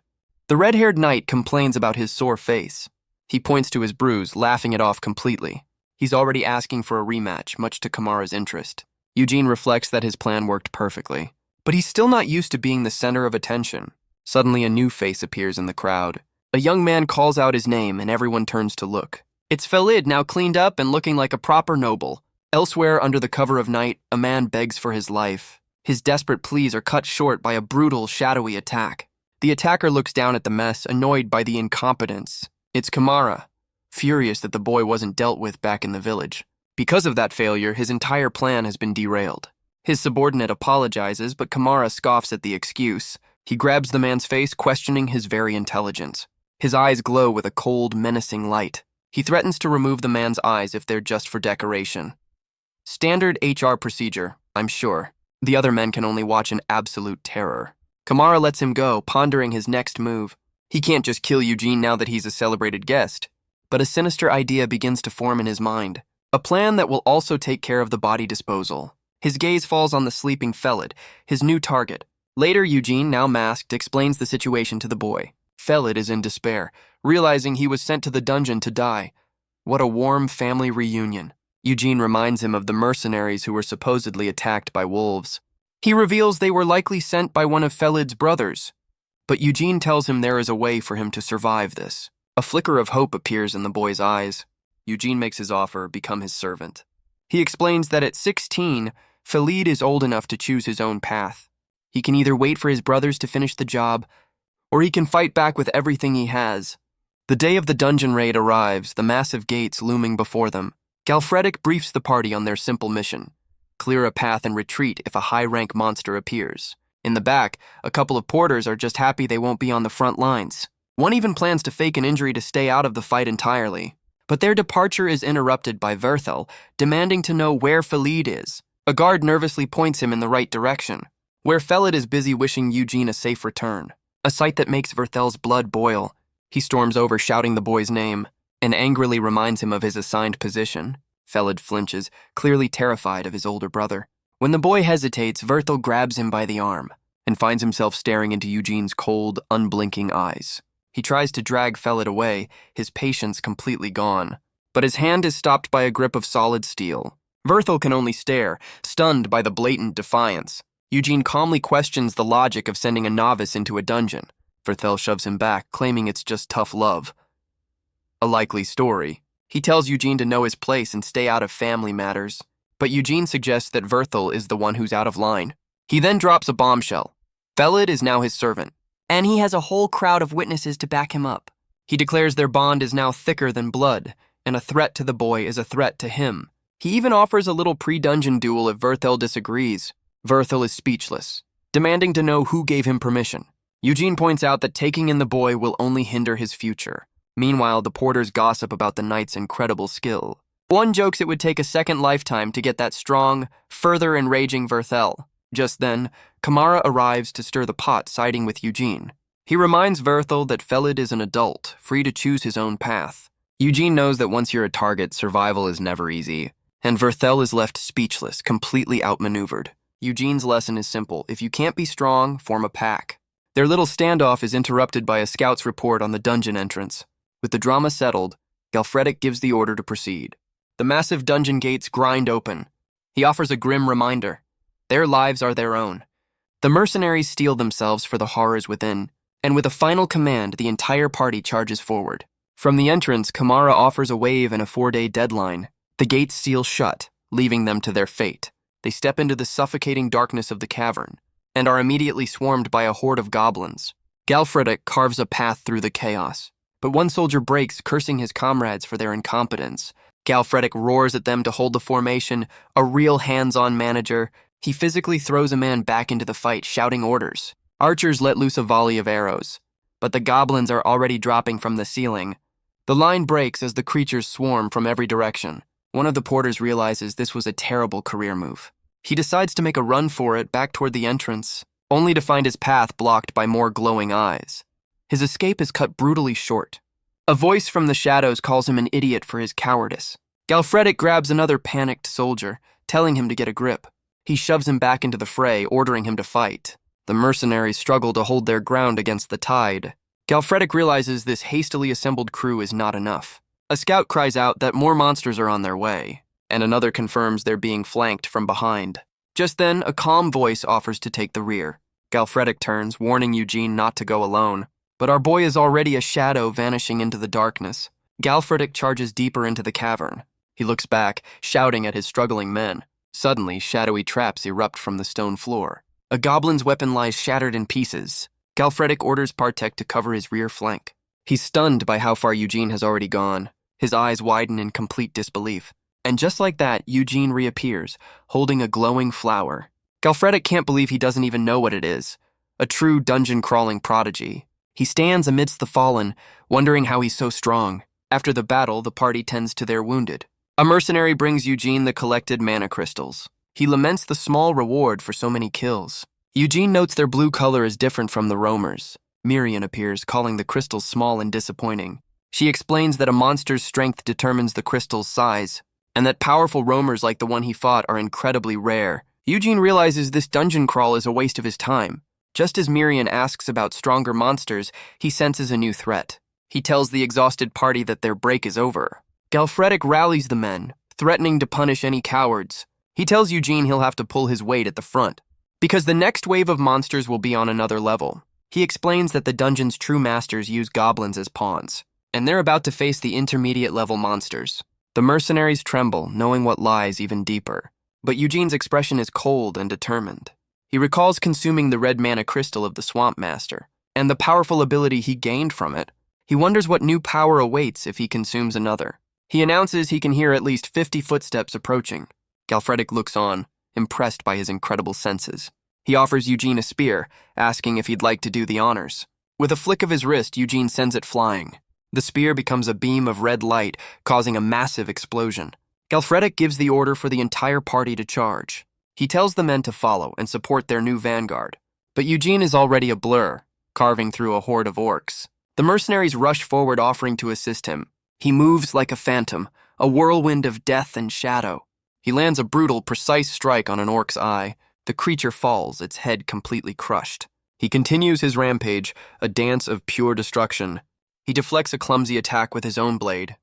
The red-haired knight complains about his sore face. He points to his bruise, laughing it off completely. He's already asking for a rematch, much to Kamara's interest. Eugene reflects that his plan worked perfectly. But he's still not used to being the center of attention. Suddenly, a new face appears in the crowd. A young man calls out his name, and everyone turns to look. It's Felid, now cleaned up and looking like a proper noble. Elsewhere, under the cover of night, a man begs for his life. His desperate pleas are cut short by a brutal, shadowy attack. The attacker looks down at the mess, annoyed by the incompetence. It's Kamara, furious that the boy wasn't dealt with back in the village. Because of that failure, his entire plan has been derailed. His subordinate apologizes, but Kamara scoffs at the excuse. He grabs the man's face, questioning his very intelligence. His eyes glow with a cold, menacing light. He threatens to remove the man's eyes if they're just for decoration. Standard HR procedure, I'm sure. The other men can only watch in absolute terror. Kamara lets him go, pondering his next move. He can't just kill Eugene now that he's a celebrated guest. But a sinister idea begins to form in his mind. A plan that will also take care of the body disposal. His gaze falls on the sleeping Felid, his new target. Later, Eugene, now masked, explains the situation to the boy. Felid is in despair, realizing he was sent to the dungeon to die. What a warm family reunion. Eugene reminds him of the mercenaries who were supposedly attacked by wolves. He reveals they were likely sent by one of Felid's brothers. But Eugene tells him there is a way for him to survive this. A flicker of hope appears in the boy's eyes. Eugene makes his offer, become his servant. He explains that at 16, Felid is old enough to choose his own path. He can either wait for his brothers to finish the job, or he can fight back with everything he has. The day of the dungeon raid arrives, the massive gates looming before them. Galrettic briefs the party on their simple mission. Clear a path and retreat if a high-rank monster appears. In the back, a couple of porters are just happy they won't be on the front lines. One even plans to fake an injury to stay out of the fight entirely. But their departure is interrupted by Veral, demanding to know where Felid is. A guard nervously points him in the right direction, where Felid is busy wishing Eugene a safe return. A sight that makes Verthel's blood boil. He storms over, shouting the boy's name, and angrily reminds him of his assigned position. Felid flinches, clearly terrified of his older brother. When the boy hesitates, Veral grabs him by the arm and finds himself staring into Eugene's cold, unblinking eyes. He tries to drag Felid away, his patience completely gone. But his hand is stopped by a grip of solid steel. Veral can only stare, stunned by the blatant defiance. Eugene calmly questions the logic of sending a novice into a dungeon. Veral shoves him back, claiming it's just tough love. A likely story. He tells Eugene to know his place and stay out of family matters. But Eugene suggests that Veral is the one who's out of line. He then drops a bombshell. Felid is now his servant, and he has a whole crowd of witnesses to back him up. He declares their bond is now thicker than blood, and a threat to the boy is a threat to him. He even offers a little pre-dungeon duel if Veral disagrees. Veral is speechless, demanding to know who gave him permission. Eugene points out that taking in the boy will only hinder his future. Meanwhile, the porters gossip about the knight's incredible skill. One jokes it would take a second lifetime to get that strong, further enraging Veral. Just then, Kamara arrives to stir the pot, siding with Eugene. He reminds Veral that Felid is an adult, free to choose his own path. Eugene knows that once you're a target, survival is never easy. And Veral is left speechless, completely outmaneuvered. Eugene's lesson is simple. If you can't be strong, form a pack. Their little standoff is interrupted by a scout's report on the dungeon entrance. With the drama settled, Galrettic gives the order to proceed. The massive dungeon gates grind open. He offers a grim reminder. Their lives are their own. The mercenaries steel themselves for the horrors within, and with a final command, the entire party charges forward. From the entrance, Kamara offers a wave and a 4-day deadline. The gates seal shut, leaving them to their fate. They step into the suffocating darkness of the cavern, and are immediately swarmed by a horde of goblins. Galrettic carves a path through the chaos, but one soldier breaks, cursing his comrades for their incompetence. Galrettic roars at them to hold the formation, a real hands-on manager. He physically throws a man back into the fight, shouting orders. Archers let loose a volley of arrows, but the goblins are already dropping from the ceiling. The line breaks as the creatures swarm from every direction. One of the porters realizes this was a terrible career move. He decides to make a run for it back toward the entrance, only to find his path blocked by more glowing eyes. His escape is cut brutally short. A voice from the shadows calls him an idiot for his cowardice. Galrettic grabs another panicked soldier, telling him to get a grip. He shoves him back into the fray, ordering him to fight. The mercenaries struggle to hold their ground against the tide. Galrettic realizes this hastily assembled crew is not enough. A scout cries out that more monsters are on their way, and another confirms they're being flanked from behind. Just then, a calm voice offers to take the rear. Galrettic turns, warning Eugene not to go alone. But our boy is already a shadow vanishing into the darkness. Galrettic charges deeper into the cavern. He looks back, shouting at his struggling men. Suddenly, shadowy traps erupt from the stone floor. A goblin's weapon lies shattered in pieces. Galrettic orders Partek to cover his rear flank. He's stunned by how far Eugene has already gone. His eyes widen in complete disbelief. And just like that, Eugene reappears, holding a glowing flower. Galrettic can't believe he doesn't even know what it is. A true dungeon-crawling prodigy. He stands amidst the fallen, wondering how he's so strong. After the battle, the party tends to their wounded. A mercenary brings Eugene the collected mana crystals. He laments the small reward for so many kills. Eugene notes their blue color is different from the roamers. Mirian appears, calling the crystals small and disappointing. She explains that a monster's strength determines the crystal's size, and that powerful roamers like the one he fought are incredibly rare. Eugene realizes this dungeon crawl is a waste of his time. Just as Mirian asks about stronger monsters, he senses a new threat. He tells the exhausted party that their break is over. Galrettic rallies the men, threatening to punish any cowards. He tells Eugene he'll have to pull his weight at the front, because the next wave of monsters will be on another level. He explains that the dungeon's true masters use goblins as pawns, and they're about to face the intermediate-level monsters. The mercenaries tremble, knowing what lies even deeper. But Eugene's expression is cold and determined. He recalls consuming the red mana crystal of the Swamp Master, and the powerful ability he gained from it. He wonders what new power awaits if he consumes another. He announces he can hear at least 50 footsteps approaching. Galrettic looks on, impressed by his incredible senses. He offers Eugene a spear, asking if he'd like to do the honors. With a flick of his wrist, Eugene sends it flying. The spear becomes a beam of red light, causing a massive explosion. Galrettic gives the order for the entire party to charge. He tells the men to follow and support their new vanguard. But Eugene is already a blur, carving through a horde of orcs. The mercenaries rush forward, offering to assist him. He moves like a phantom, a whirlwind of death and shadow. He lands a brutal, precise strike on an orc's eye. The creature falls, its head completely crushed. He continues his rampage, a dance of pure destruction. He deflects a clumsy attack with his own blade,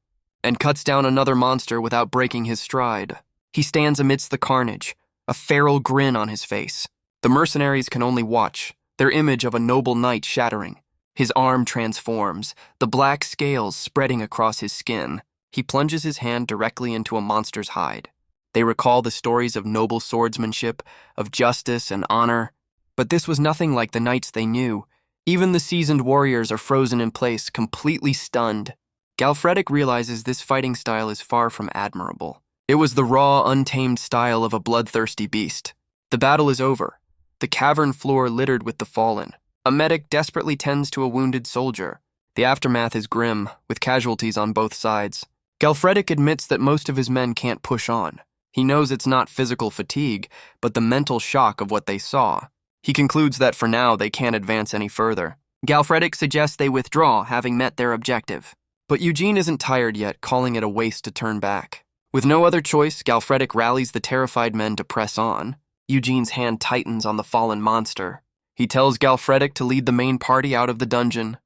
and cuts down another monster without breaking his stride. He stands amidst the carnage, a feral grin on his face. The mercenaries can only watch, their image of a noble knight shattering. His arm transforms, the black scales spreading across his skin. He plunges his hand directly into a monster's hide. They recall the stories of noble swordsmanship, of justice and honor. But this was nothing like the knights they knew. Even the seasoned warriors are frozen in place, completely stunned. Galrettic realizes this fighting style is far from admirable. It was the raw, untamed style of a bloodthirsty beast. The battle is over, the cavern floor littered with the fallen. A medic desperately tends to a wounded soldier. The aftermath is grim, with casualties on both sides. Galrettic admits that most of his men can't push on. He knows it's not physical fatigue, but the mental shock of what they saw. He concludes that for now they can't advance any further. Galrettic suggests they withdraw, having met their objective. But Eugene isn't tired yet, calling it a waste to turn back. With no other choice, Galrettic rallies the terrified men to press on. Eugene's hand tightens on the fallen monster. He tells Galrettic to lead the main party out of the dungeon.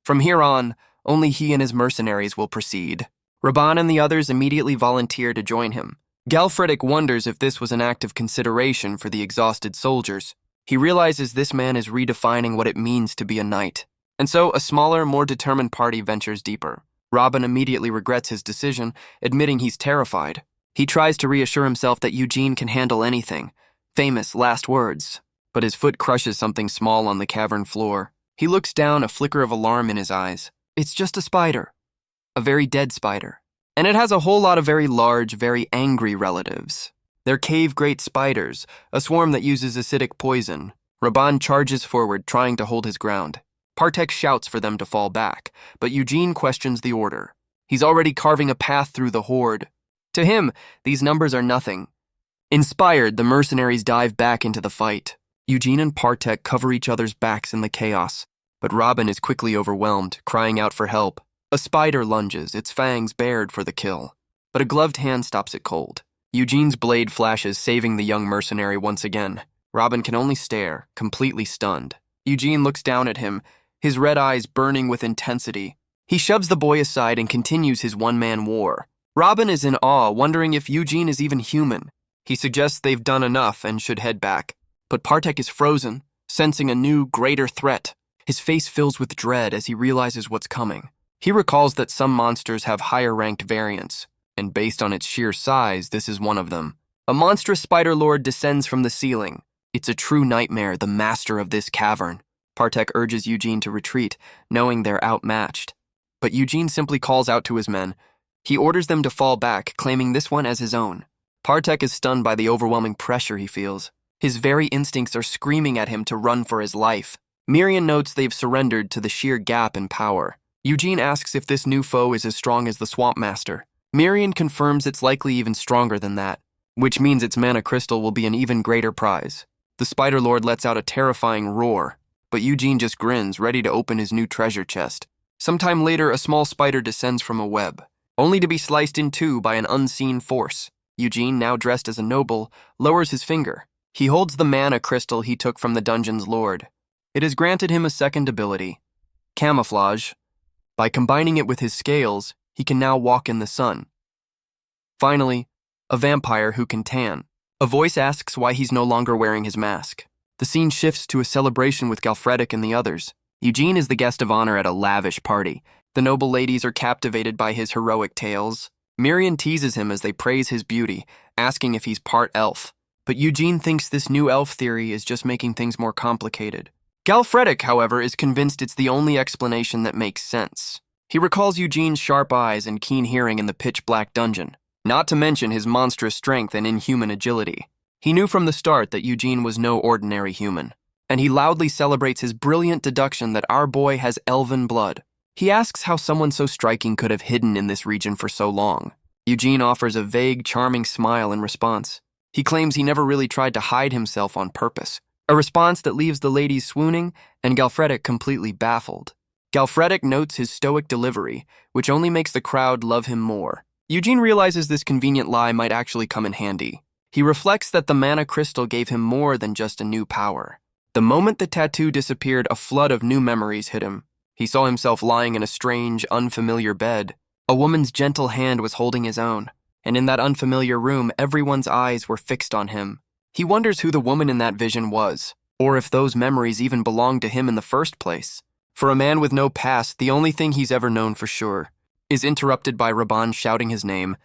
From here on, only he and his mercenaries will proceed. Raban and the others immediately volunteer to join him. Galrettic wonders if this was an act of consideration for the exhausted soldiers. He realizes this man is redefining what it means to be a knight. And so a smaller, more determined party ventures deeper. Robin immediately regrets his decision, admitting he's terrified. He tries to reassure himself that Eugene can handle anything. Famous last words. But his foot crushes something small on the cavern floor. He looks down, a flicker of alarm in his eyes. It's just a spider. A very dead spider. And it has a whole lot of very large, very angry relatives. They're cave great spiders, a swarm that uses acidic poison. Raban charges forward, trying to hold his ground. Partek shouts for them to fall back, but Eugene questions the order. He's already carving a path through the horde. To him, these numbers are nothing. Inspired, the mercenaries dive back into the fight. Eugene and Partek cover each other's backs in the chaos, but Robin is quickly overwhelmed, crying out for help. A spider lunges, its fangs bared for the kill, but a gloved hand stops it cold. Eugene's blade flashes, saving the young mercenary once again. Robin can only stare, completely stunned. Eugene looks down at him, his red eyes burning with intensity. He shoves the boy aside and continues his one-man war. Robin is in awe, wondering if Eugene is even human. He suggests they've done enough and should head back. But Partek is frozen, sensing a new, greater threat. His face fills with dread as he realizes what's coming. He recalls that some monsters have higher-ranked variants, and based on its sheer size, this is one of them. A monstrous spider lord descends from the ceiling. It's a true nightmare, the master of this cavern. Partek urges Eugene to retreat, knowing they're outmatched. But Eugene simply calls out to his men. He orders them to fall back, claiming this one as his own. Partek is stunned by the overwhelming pressure he feels. His very instincts are screaming at him to run for his life. Miriam notes they've surrendered to the sheer gap in power. Eugene asks if this new foe is as strong as the Swamp Master. Miriam confirms it's likely even stronger than that, which means its mana crystal will be an even greater prize. The Spider Lord lets out a terrifying roar, but Eugene just grins, ready to open his new treasure chest. Sometime later, a small spider descends from a web, only to be sliced in two by an unseen force. Eugene, now dressed as a noble, lowers his finger. He holds the mana crystal he took from the dungeon's lord. It has granted him a second ability, camouflage. By combining it with his scales, he can now walk in the sun. Finally, a vampire who can tan. A voice asks why he's no longer wearing his mask. The scene shifts to a celebration with Galrettic and the others. Eugene is the guest of honor at a lavish party. The noble ladies are captivated by his heroic tales. Miriam teases him as they praise his beauty, asking if he's part elf. But Eugene thinks this new elf theory is just making things more complicated. Galrettic, however, is convinced it's the only explanation that makes sense. He recalls Eugene's sharp eyes and keen hearing in the pitch-black dungeon, not to mention his monstrous strength and inhuman agility. He knew from the start that Eugene was no ordinary human, and he loudly celebrates his brilliant deduction that our boy has elven blood. He asks how someone so striking could have hidden in this region for so long. Eugene offers a vague, charming smile in response. He claims he never really tried to hide himself on purpose, a response that leaves the ladies swooning and Galrettic completely baffled. Galrettic notes his stoic delivery, which only makes the crowd love him more. Eugene realizes this convenient lie might actually come in handy. He reflects that the mana crystal gave him more than just a new power. The moment the tattoo disappeared, a flood of new memories hit him. He saw himself lying in a strange, unfamiliar bed. A woman's gentle hand was holding his own, and in that unfamiliar room, everyone's eyes were fixed on him. He wonders who the woman in that vision was, or if those memories even belonged to him in the first place. For a man with no past, the only thing he's ever known for sure is interrupted by Raban shouting his name.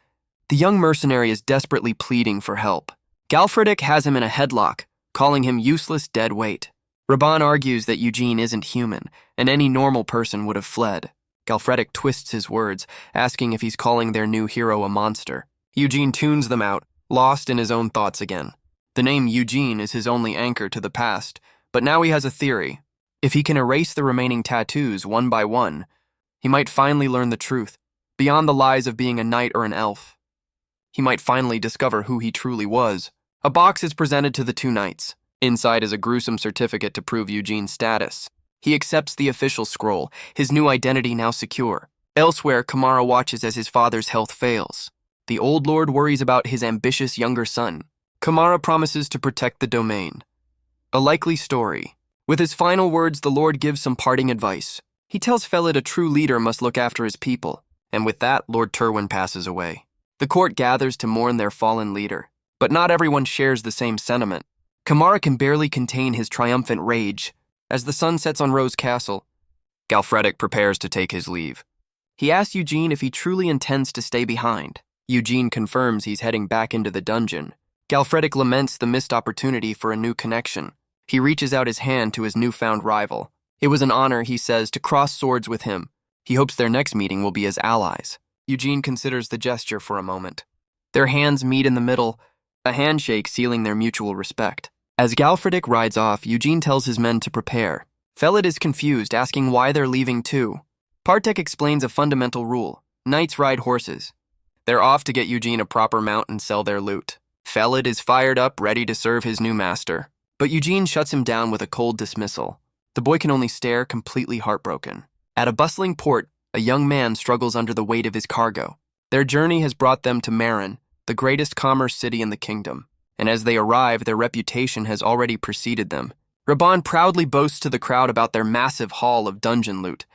The young mercenary is desperately pleading for help. Galrettic has him in a headlock, calling him useless dead weight. Raban argues that Eugene isn't human, and any normal person would have fled. Galrettic twists his words, asking if he's calling their new hero a monster. Eugene tunes them out, lost in his own thoughts again. The name Eugene is his only anchor to the past, but now he has a theory. If he can erase the remaining tattoos one by one, he might finally learn the truth, beyond the lies of being a knight or an elf. He might finally discover who he truly was. A box is presented to the two knights. Inside is a gruesome certificate to prove Eugene's status. He accepts the official scroll, his new identity now secure. Elsewhere, Kamara watches as his father's health fails. The old lord worries about his ambitious younger son. Kamara promises to protect the domain. A likely story. With his final words, the lord gives some parting advice. He tells Felid a true leader must look after his people, and with that, Lord Terwin passes away. The court gathers to mourn their fallen leader, but not everyone shares the same sentiment. Kamara can barely contain his triumphant rage. As the sun sets on Rose Castle, Galrettic prepares to take his leave. He asks Eugene if he truly intends to stay behind. Eugene confirms he's heading back into the dungeon. Galrettic laments the missed opportunity for a new connection. He reaches out his hand to his newfound rival. It was an honor, he says, to cross swords with him. He hopes their next meeting will be as allies. Eugene considers the gesture for a moment. Their hands meet in the middle, a handshake sealing their mutual respect. As Galrettic rides off, Eugene tells his men to prepare. Felid is confused, asking why they're leaving too. Partek explains a fundamental rule. Knights ride horses. They're off to get Eugene a proper mount and sell their loot. Felid is fired up, ready to serve his new master. But Eugene shuts him down with a cold dismissal. The boy can only stare, completely heartbroken. At a bustling port, a young man struggles under the weight of his cargo. Their journey has brought them to Marin, the greatest commerce city in the kingdom. And as they arrive, their reputation has already preceded them. Raban proudly boasts to the crowd about their massive haul of dungeon loot.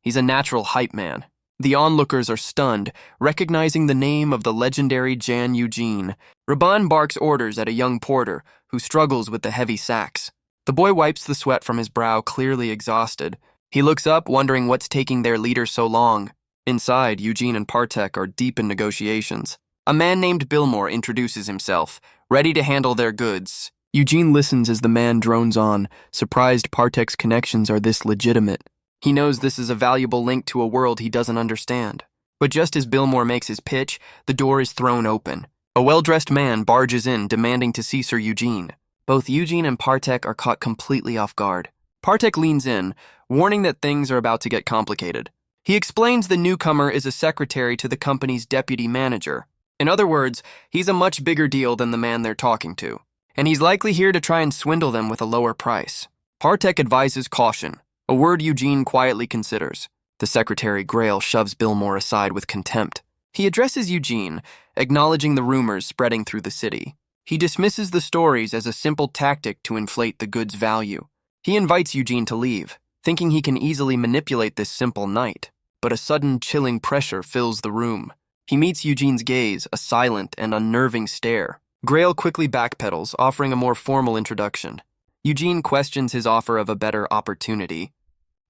He's a natural hype man. The onlookers are stunned, recognizing the name of the legendary Jan Eugene. Raban barks orders at a young porter, who struggles with the heavy sacks. The boy wipes the sweat from his brow, clearly exhausted. He looks up, wondering what's taking their leader so long. Inside, Eugene and Partek are deep in negotiations. A man named Billmore introduces himself, ready to handle their goods. Eugene listens as the man drones on, surprised Partek's connections are this legitimate. He knows this is a valuable link to a world he doesn't understand. But just as Billmore makes his pitch, the door is thrown open. A well-dressed man barges in, demanding to see Sir Eugene. Both Eugene and Partek are caught completely off guard. Partek leans in, warning that things are about to get complicated. He explains the newcomer is a secretary to the company's deputy manager. In other words, he's a much bigger deal than the man they're talking to, and he's likely here to try and swindle them with a lower price. Partek advises caution, a word Eugene quietly considers. The secretary, Grail, shoves Billmore aside with contempt. He addresses Eugene, acknowledging the rumors spreading through the city. He dismisses the stories as a simple tactic to inflate the goods' value. He invites Eugene to leave, thinking he can easily manipulate this simple knight. But a sudden, chilling pressure fills the room. He meets Eugene's gaze, a silent and unnerving stare. Grail quickly backpedals, offering a more formal introduction. Eugene questions his offer of a better opportunity.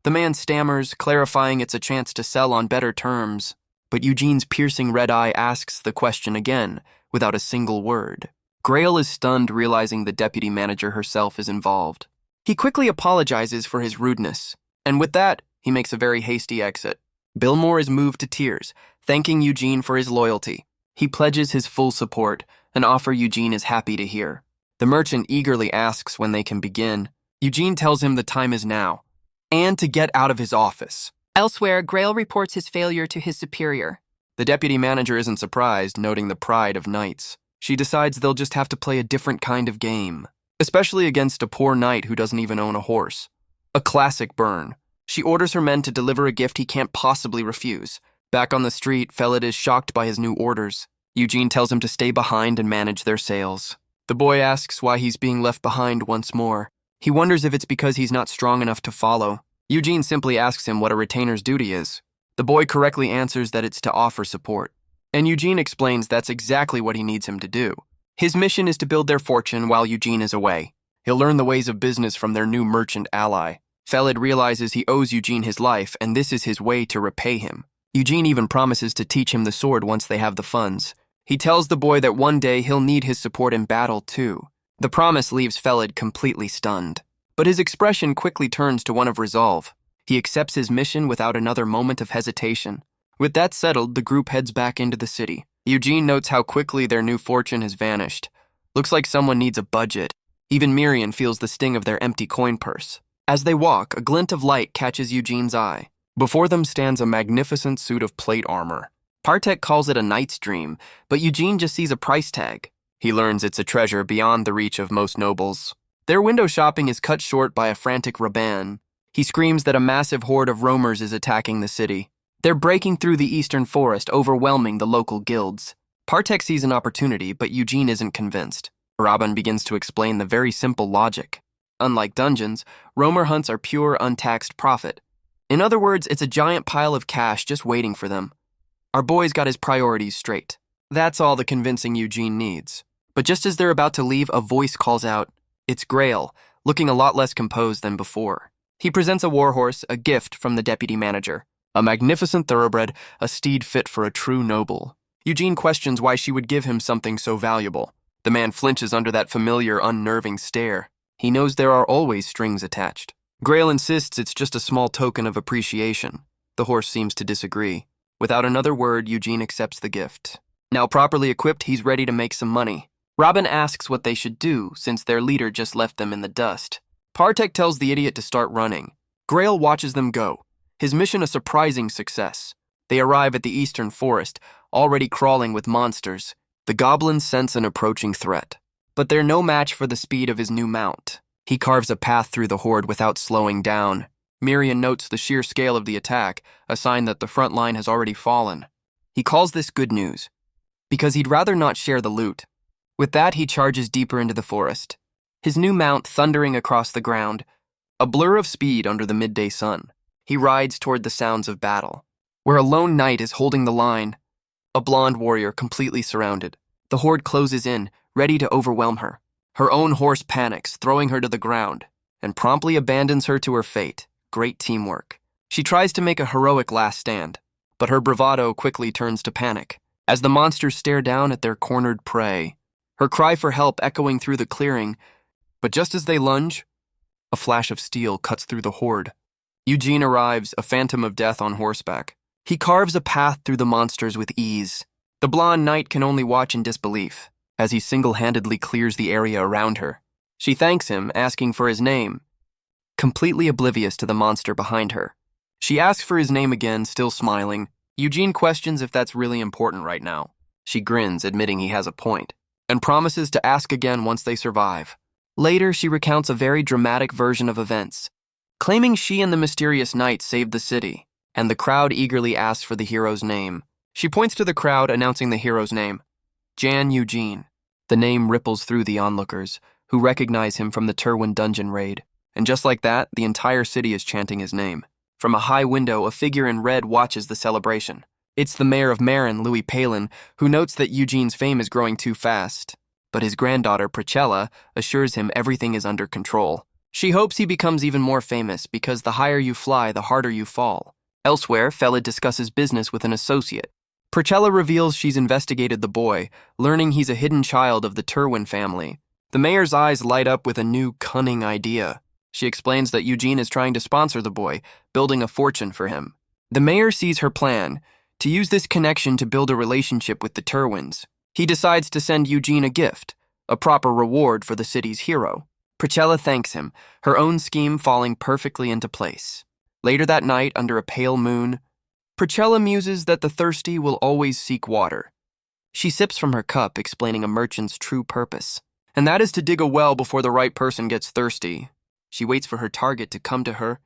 The man stammers, clarifying it's a chance to sell on better terms. But Eugene's piercing red eye asks the question again, without a single word. Grail is stunned, realizing the deputy manager herself is involved. He quickly apologizes for his rudeness, and with that, he makes a very hasty exit. Billmore is moved to tears, thanking Eugene for his loyalty. He pledges his full support, an offer Eugene is happy to hear. The merchant eagerly asks when they can begin. Eugene tells him the time is now, and to get out of his office. Elsewhere, Grail reports his failure to his superior. The deputy manager isn't surprised, noting the pride of knights. She decides they'll just have to play a different kind of game, especially against a poor knight who doesn't even own a horse. A classic burn. She orders her men to deliver a gift he can't possibly refuse. Back on the street, Felid is shocked by his new orders. Eugene tells him to stay behind and manage their sales. The boy asks why he's being left behind once more. He wonders if it's because he's not strong enough to follow. Eugene simply asks him what a retainer's duty is. The boy correctly answers that it's to offer support. And Eugene explains that's exactly what he needs him to do. His mission is to build their fortune while Eugene is away. He'll learn the ways of business from their new merchant ally. Felid realizes he owes Eugene his life, and this is his way to repay him. Eugene even promises to teach him the sword once they have the funds. He tells the boy that one day he'll need his support in battle too. The promise leaves Felid completely stunned. But his expression quickly turns to one of resolve. He accepts his mission without another moment of hesitation. With that settled, the group heads back into the city. Eugene notes how quickly their new fortune has vanished. Looks like someone needs a budget. Even Miriam feels the sting of their empty coin purse. As they walk, a glint of light catches Eugene's eye. Before them stands a magnificent suit of plate armor. Partek calls it a knight's dream, but Eugene just sees a price tag. He learns it's a treasure beyond the reach of most nobles. Their window shopping is cut short by a frantic Raban. He screams that a massive horde of roamers is attacking the city. They're breaking through the eastern forest, overwhelming the local guilds. Partek sees an opportunity, but Eugene isn't convinced. Raban begins to explain the very simple logic. Unlike dungeons, roamer hunts are pure, untaxed profit. In other words, it's a giant pile of cash just waiting for them. Our boy's got his priorities straight. That's all the convincing Eugene needs. But just as they're about to leave, a voice calls out. It's Grail, looking a lot less composed than before. He presents a warhorse, a gift from the deputy manager. A magnificent thoroughbred, a steed fit for a true noble. Eugene questions why she would give him something so valuable. The man flinches under that familiar, unnerving stare. He knows there are always strings attached. Grail insists it's just a small token of appreciation. The horse seems to disagree. Without another word, Eugene accepts the gift. Now properly equipped, he's ready to make some money. Robin asks what they should do since their leader just left them in the dust. Partek tells the idiot to start running. Grail watches them go, his mission a surprising success. They arrive at the eastern forest, already crawling with monsters. The goblins sense an approaching threat, but they're no match for the speed of his new mount. He carves a path through the horde without slowing down. Mirian notes the sheer scale of the attack, a sign that the front line has already fallen. He calls this good news, because he'd rather not share the loot. With that, he charges deeper into the forest, his new mount thundering across the ground, a blur of speed under the midday sun. He rides toward the sounds of battle, where a lone knight is holding the line, a blonde warrior completely surrounded. The horde closes in, ready to overwhelm her. Her own horse panics, throwing her to the ground, and promptly abandons her to her fate. Great teamwork. She tries to make a heroic last stand, but her bravado quickly turns to panic as the monsters stare down at their cornered prey. Her cry for help echoing through the clearing, but just as they lunge, a flash of steel cuts through the horde. Eugene arrives, a phantom of death on horseback. He carves a path through the monsters with ease. The blonde knight can only watch in disbelief as he single-handedly clears the area around her. She thanks him, asking for his name, completely oblivious to the monster behind her. She asks for his name again, still smiling. Eugene questions if that's really important right now. She grins, admitting he has a point, and promises to ask again once they survive. Later, she recounts a very dramatic version of events, claiming she and the mysterious knight saved the city, and the crowd eagerly asks for the hero's name. She points to the crowd, announcing the hero's name, Jan Eugene. The name ripples through the onlookers, who recognize him from the Terwin dungeon raid. And just like that, the entire city is chanting his name. From a high window, a figure in red watches the celebration. It's the mayor of Marin, Louis Palin, who notes that Eugene's fame is growing too fast. But his granddaughter, Priscilla, assures him everything is under control. She hopes he becomes even more famous because the higher you fly, the harder you fall. Elsewhere, Felid discusses business with an associate. Priscilla reveals she's investigated the boy, learning he's a hidden child of the Terwin family. The mayor's eyes light up with a new, cunning idea. She explains that Eugene is trying to sponsor the boy, building a fortune for him. The mayor sees her plan, to use this connection to build a relationship with the Terwins. He decides to send Eugene a gift, a proper reward for the city's hero. Priscilla thanks him, her own scheme falling perfectly into place. Later that night, under a pale moon, Priscilla muses that the thirsty will always seek water. She sips from her cup, explaining a merchant's true purpose, and that is to dig a well before the right person gets thirsty. She waits for her target to come to her.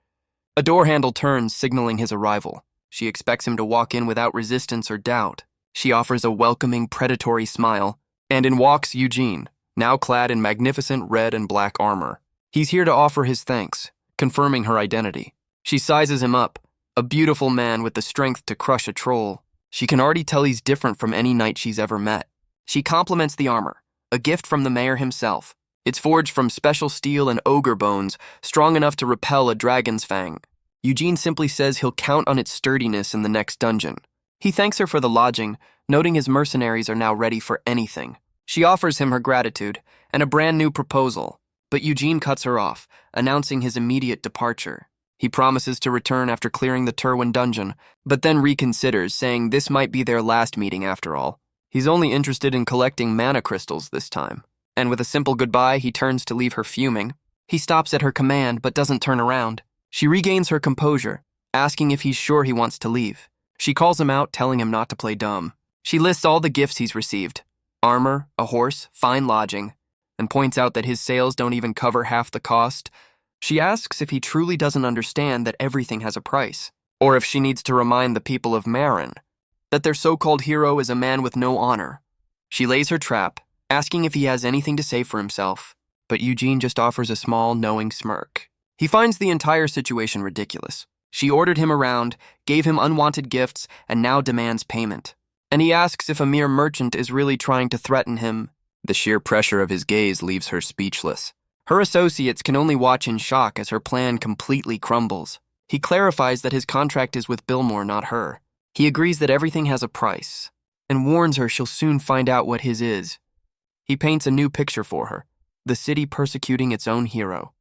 A door handle turns, signaling his arrival. She expects him to walk in without resistance or doubt. She offers a welcoming, predatory smile, and in walks Eugene, now clad in magnificent red and black armor. He's here to offer his thanks, confirming her identity. She sizes him up, a beautiful man with the strength to crush a troll. She can already tell he's different from any knight she's ever met. She compliments the armor, a gift from the mayor himself. It's forged from special steel and ogre bones, strong enough to repel a dragon's fang. Eugene simply says he'll count on its sturdiness in the next dungeon. He thanks her for the lodging, noting his mercenaries are now ready for anything. She offers him her gratitude and a brand new proposal, but Eugene cuts her off, announcing his immediate departure. He promises to return after clearing the Terwin dungeon, but then reconsiders, saying this might be their last meeting after all. He's only interested in collecting mana crystals this time. And with a simple goodbye, he turns to leave her fuming. He stops at her command, but doesn't turn around. She regains her composure, asking if he's sure he wants to leave. She calls him out, telling him not to play dumb. She lists all the gifts he's received: armor, a horse, fine lodging, and points out that his sales don't even cover half the cost. She asks if he truly doesn't understand that everything has a price, or if she needs to remind the people of Marin that their so-called hero is a man with no honor. She lays her trap, asking if he has anything to say for himself, but Eugene just offers a small, knowing smirk. He finds the entire situation ridiculous. She ordered him around, gave him unwanted gifts, and now demands payment. And he asks if a mere merchant is really trying to threaten him. The sheer pressure of his gaze leaves her speechless. Her associates can only watch in shock as her plan completely crumbles. He clarifies that his contract is with Billmore, not her. He agrees that everything has a price, and warns her she'll soon find out what his is. He paints a new picture for her, the city persecuting its own hero.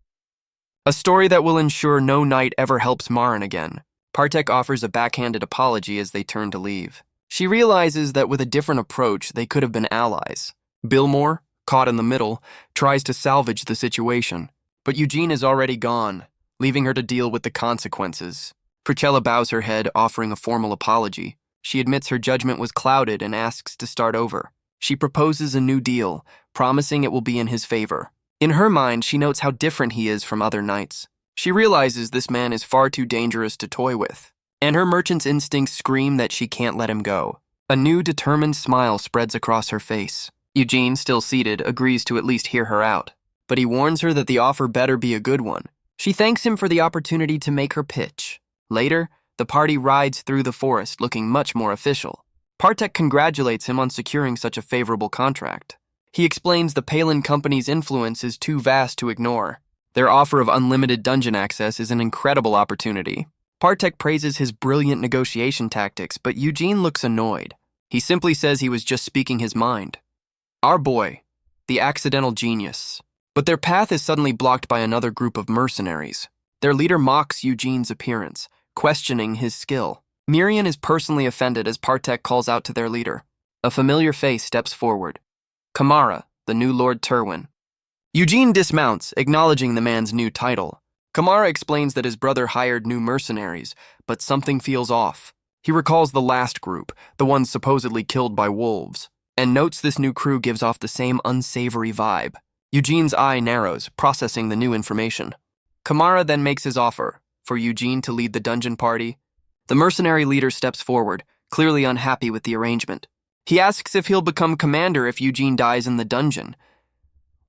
A story that will ensure no knight ever helps Marin again. Partek offers a backhanded apology as they turn to leave. She realizes that with a different approach, they could have been allies. Billmore, caught in the middle, tries to salvage the situation. But Eugene is already gone, leaving her to deal with the consequences. Priscilla bows her head, offering a formal apology. She admits her judgment was clouded and asks to start over. She proposes a new deal, promising it will be in his favor. In her mind, she notes how different he is from other knights. She realizes this man is far too dangerous to toy with, and her merchant's instincts scream that she can't let him go. A new, determined smile spreads across her face. Eugene, still seated, agrees to at least hear her out, but he warns her that the offer better be a good one. She thanks him for the opportunity to make her pitch. Later, the party rides through the forest looking much more official. Partek congratulates him on securing such a favorable contract. He explains the Palin Company's influence is too vast to ignore. Their offer of unlimited dungeon access is an incredible opportunity. Partek praises his brilliant negotiation tactics, but Eugene looks annoyed. He simply says he was just speaking his mind. Our boy, the accidental genius. But their path is suddenly blocked by another group of mercenaries. Their leader mocks Eugene's appearance, questioning his skill. Miriam is personally offended as Partek calls out to their leader. A familiar face steps forward. Kamara, the new Lord Terwin. Eugene dismounts, acknowledging the man's new title. Kamara explains that his brother hired new mercenaries, but something feels off. He recalls the last group, the ones supposedly killed by wolves, and notes this new crew gives off the same unsavory vibe. Eugene's eye narrows, processing the new information. Kamara then makes his offer, for Eugene to lead the dungeon party. The mercenary leader steps forward, clearly unhappy with the arrangement. He asks if he'll become commander if Eugene dies in the dungeon.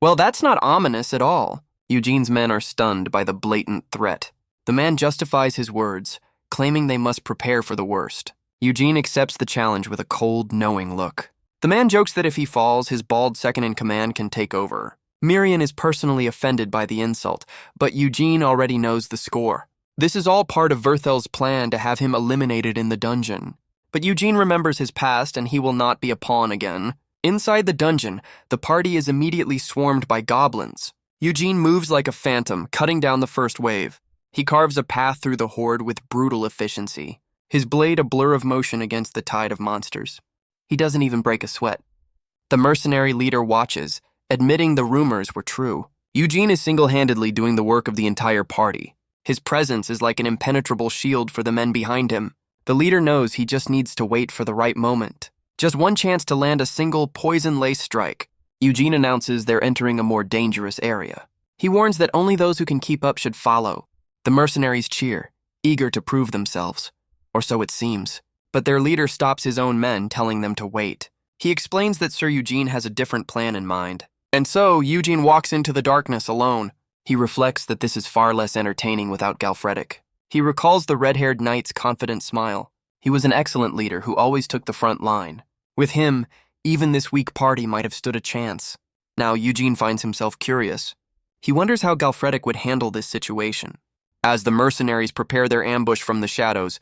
Well, that's not ominous at all. Eugene's men are stunned by the blatant threat. The man justifies his words, claiming they must prepare for the worst. Eugene accepts the challenge with a cold, knowing look. The man jokes that if he falls, his bald second-in-command can take over. Miriam is personally offended by the insult, but Eugene already knows the score. This is all part of Verthel's plan to have him eliminated in the dungeon. But Eugene remembers his past and he will not be a pawn again. Inside the dungeon, the party is immediately swarmed by goblins. Eugene moves like a phantom, cutting down the first wave. He carves a path through the horde with brutal efficiency, his blade a blur of motion against the tide of monsters. He doesn't even break a sweat. The mercenary leader watches, admitting the rumors were true. Eugene is single-handedly doing the work of the entire party. His presence is like an impenetrable shield for the men behind him. The leader knows he just needs to wait for the right moment. Just one chance to land a single poison-laced strike. Eugene announces they're entering a more dangerous area. He warns that only those who can keep up should follow. The mercenaries cheer, eager to prove themselves. Or so it seems. But their leader stops his own men, telling them to wait. He explains that Sir Eugene has a different plan in mind. And so, Eugene walks into the darkness alone. He reflects that this is far less entertaining without Galrettic. He recalls the red-haired knight's confident smile. He was an excellent leader who always took the front line. With him, even this weak party might have stood a chance. Now Eugene finds himself curious. He wonders how Galrettic would handle this situation. As the mercenaries prepare their ambush from the shadows,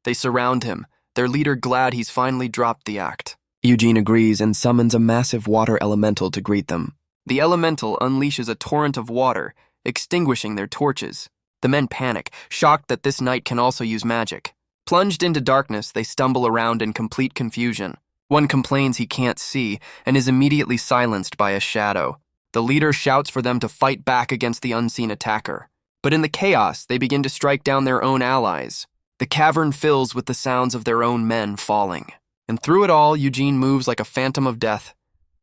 they surround him, their leader glad he's finally dropped the act. Eugene agrees and summons a massive water elemental to greet them. The elemental unleashes a torrent of water, extinguishing their torches. The men panic, shocked that this knight can also use magic. Plunged into darkness, they stumble around in complete confusion. One complains he can't see and is immediately silenced by a shadow. The leader shouts for them to fight back against the unseen attacker. But in the chaos, they begin to strike down their own allies. The cavern fills with the sounds of their own men falling. And through it all, Eugene moves like a phantom of death.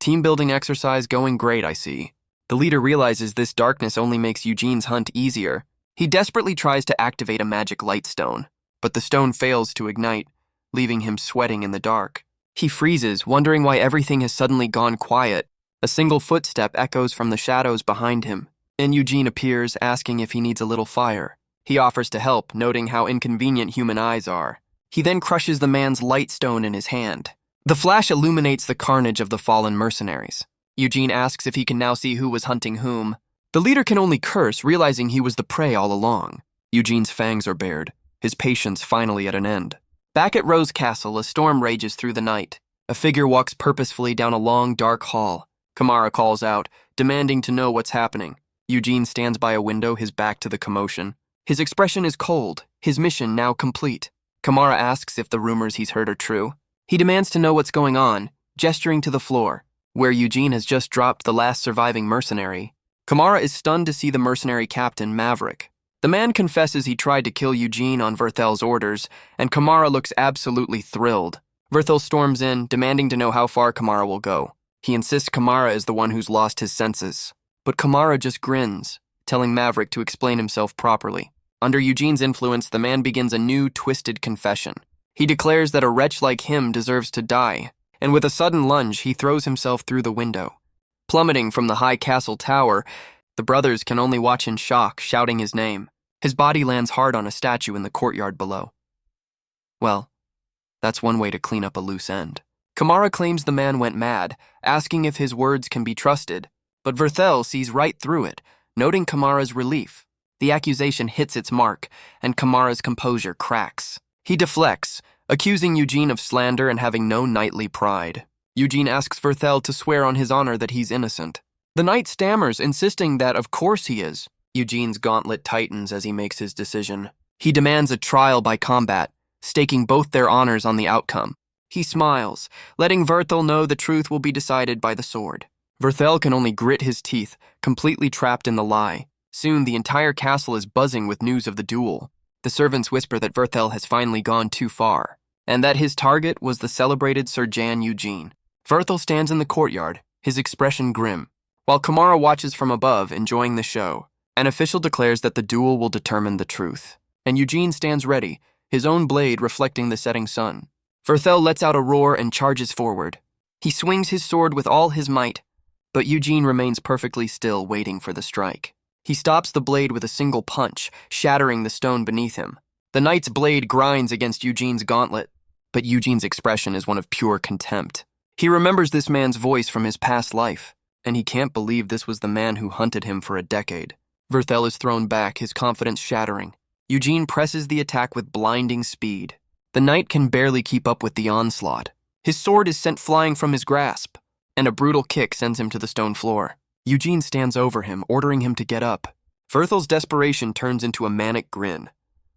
Team-building exercise going great, I see. The leader realizes this darkness only makes Eugene's hunt easier. He desperately tries to activate a magic light stone, but the stone fails to ignite, leaving him sweating in the dark. He freezes, wondering why everything has suddenly gone quiet. A single footstep echoes from the shadows behind him, and Eugene appears, asking if he needs a little fire. He offers to help, noting how inconvenient human eyes are. He then crushes the man's light stone in his hand. The flash illuminates the carnage of the fallen mercenaries. Eugene asks if he can now see who was hunting whom. The leader can only curse, realizing he was the prey all along. Eugene's fangs are bared, his patience finally at an end. Back at Rose Castle, a storm rages through the night. A figure walks purposefully down a long, dark hall. Kamara calls out, demanding to know what's happening. Eugene stands by a window, his back to the commotion. His expression is cold, his mission now complete. Kamara asks if the rumors he's heard are true. He demands to know what's going on, gesturing to the floor. where Eugene has just dropped the last surviving mercenary. Kamara is stunned to see the mercenary captain, Maverick. The man confesses he tried to kill Eugene on Verthel's orders, and Kamara looks absolutely thrilled. Verthel storms in, demanding to know how far Kamara will go. He insists Kamara is the one who's lost his senses. But Kamara just grins, telling Maverick to explain himself properly. Under Eugene's influence, the man begins a new, twisted confession. He declares that a wretch like him deserves to die, and with a sudden lunge, he throws himself through the window. Plummeting from the high castle tower, the brothers can only watch in shock, shouting his name. His body lands hard on a statue in the courtyard below. Well, that's one way to clean up a loose end. Kamara claims the man went mad, asking if his words can be trusted, but Verthel sees right through it, noting Kamara's relief. The accusation hits its mark, and Kamara's composure cracks. He deflects, accusing Eugene of slander and having no knightly pride. Eugene asks Verthel to swear on his honor that he's innocent. The knight stammers, insisting that of course he is. Eugene's gauntlet tightens as he makes his decision. He demands a trial by combat, staking both their honors on the outcome. He smiles, letting Verthel know the truth will be decided by the sword. Verthel can only grit his teeth, completely trapped in the lie. Soon, the entire castle is buzzing with news of the duel. The servants whisper that Verthel has finally gone too far, and that his target was the celebrated Sir Jan Eugene. Verthel stands in the courtyard, his expression grim, while Kamara watches from above, enjoying the show. An official declares that the duel will determine the truth, and Eugene stands ready, his own blade reflecting the setting sun. Verthel lets out a roar and charges forward. He swings his sword with all his might, but Eugene remains perfectly still, waiting for the strike. He stops the blade with a single punch, shattering the stone beneath him. The knight's blade grinds against Eugene's gauntlet, but Eugene's expression is one of pure contempt. He remembers this man's voice from his past life, and he can't believe this was the man who hunted him for a decade. Verthel is thrown back, his confidence shattering. Eugene presses the attack with blinding speed. The knight can barely keep up with the onslaught. His sword is sent flying from his grasp, and a brutal kick sends him to the stone floor. Eugene stands over him, ordering him to get up. Verthel's desperation turns into a manic grin.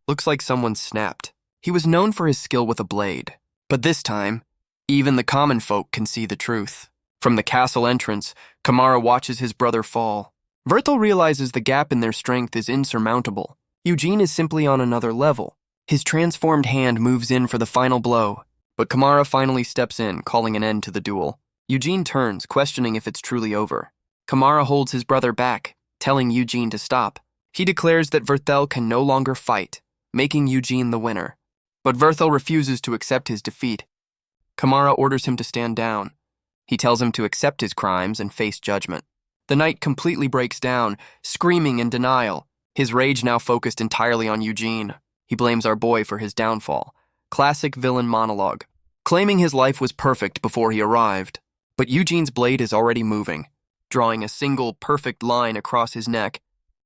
Looks like someone snapped. He was known for his skill with a blade, but this time, even the common folk can see the truth. From the castle entrance, Kamara watches his brother fall. Verthel realizes the gap in their strength is insurmountable. Eugene is simply on another level. His transformed hand moves in for the final blow, but Kamara finally steps in, calling an end to the duel. Eugene turns, questioning if it's truly over. Kamara holds his brother back, telling Eugene to stop. He declares that Verthel can no longer fight, making Eugene the winner. But Verthel refuses to accept his defeat. Kamara orders him to stand down. He tells him to accept his crimes and face judgment. The knight completely breaks down, screaming in denial, his rage now focused entirely on Eugene. He blames our boy for his downfall. Classic villain monologue, claiming his life was perfect before he arrived. But Eugene's blade is already moving, drawing a single perfect line across his neck.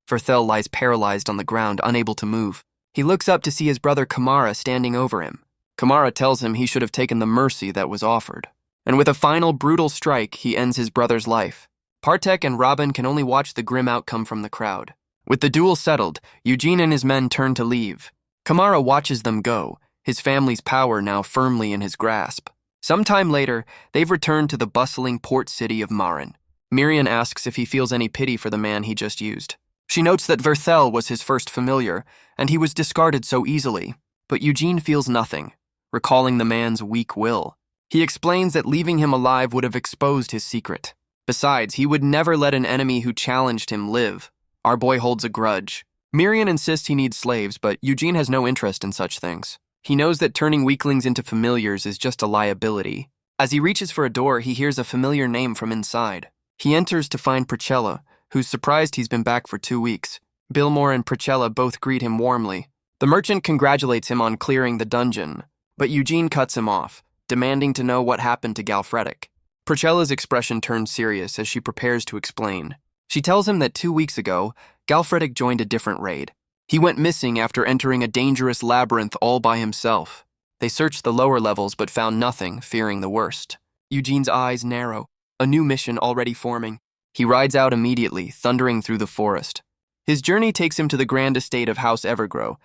Verthel lies paralyzed on the ground, unable to move. He looks up to see his brother Kamara standing over him. Kamara tells him he should have taken the mercy that was offered. And with a final brutal strike, he ends his brother's life. Partek and Robin can only watch the grim outcome from the crowd. With the duel settled, Eugene and his men turn to leave. Kamara watches them go, his family's power now firmly in his grasp. Sometime later, they've returned to the bustling port city of Marin. Mirian asks if he feels any pity for the man he just used. She notes that Verthel was his first familiar, and he was discarded so easily. But Eugene feels nothing, recalling the man's weak will. He explains that leaving him alive would have exposed his secret. Besides, he would never let an enemy who challenged him live. Our boy holds a grudge. Mirian insists he needs slaves, but Eugene has no interest in such things. He knows that turning weaklings into familiars is just a liability. As he reaches for a door, he hears a familiar name from inside. He enters to find Procella, who's surprised he's been back for 2 weeks. Billmore and Procella both greet him warmly. The merchant congratulates him on clearing the dungeon, but Eugene cuts him off, demanding to know what happened to Galrettic. Procella's expression turns serious as she prepares to explain. She tells him that 2 weeks ago, Galrettic joined a different raid. He went missing after entering a dangerous labyrinth all by himself. They searched the lower levels but found nothing, fearing the worst. Eugene's eyes narrow, a new mission already forming. He rides out immediately, thundering through the forest. His journey takes him to the grand estate of House Evergrow,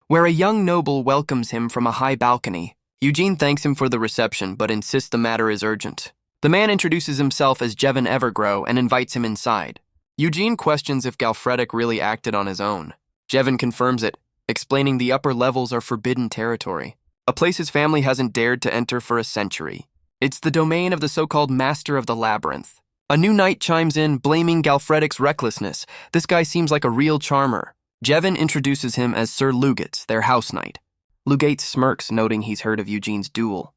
where a young noble welcomes him from a high balcony. Eugene thanks him for the reception but insists the matter is urgent. The man introduces himself as Jevin Evergrow and invites him inside. Eugene questions if Galrettic really acted on his own. Jevin confirms it, explaining the upper levels are forbidden territory, a place his family hasn't dared to enter for a century. It's the domain of the so-called Master of the Labyrinth. A new knight chimes in, blaming Galrettic's recklessness. This guy seems like a real charmer. Jevin introduces him as Sir Lugates, their house knight. Lugates smirks, noting he's heard of Eugene's duel.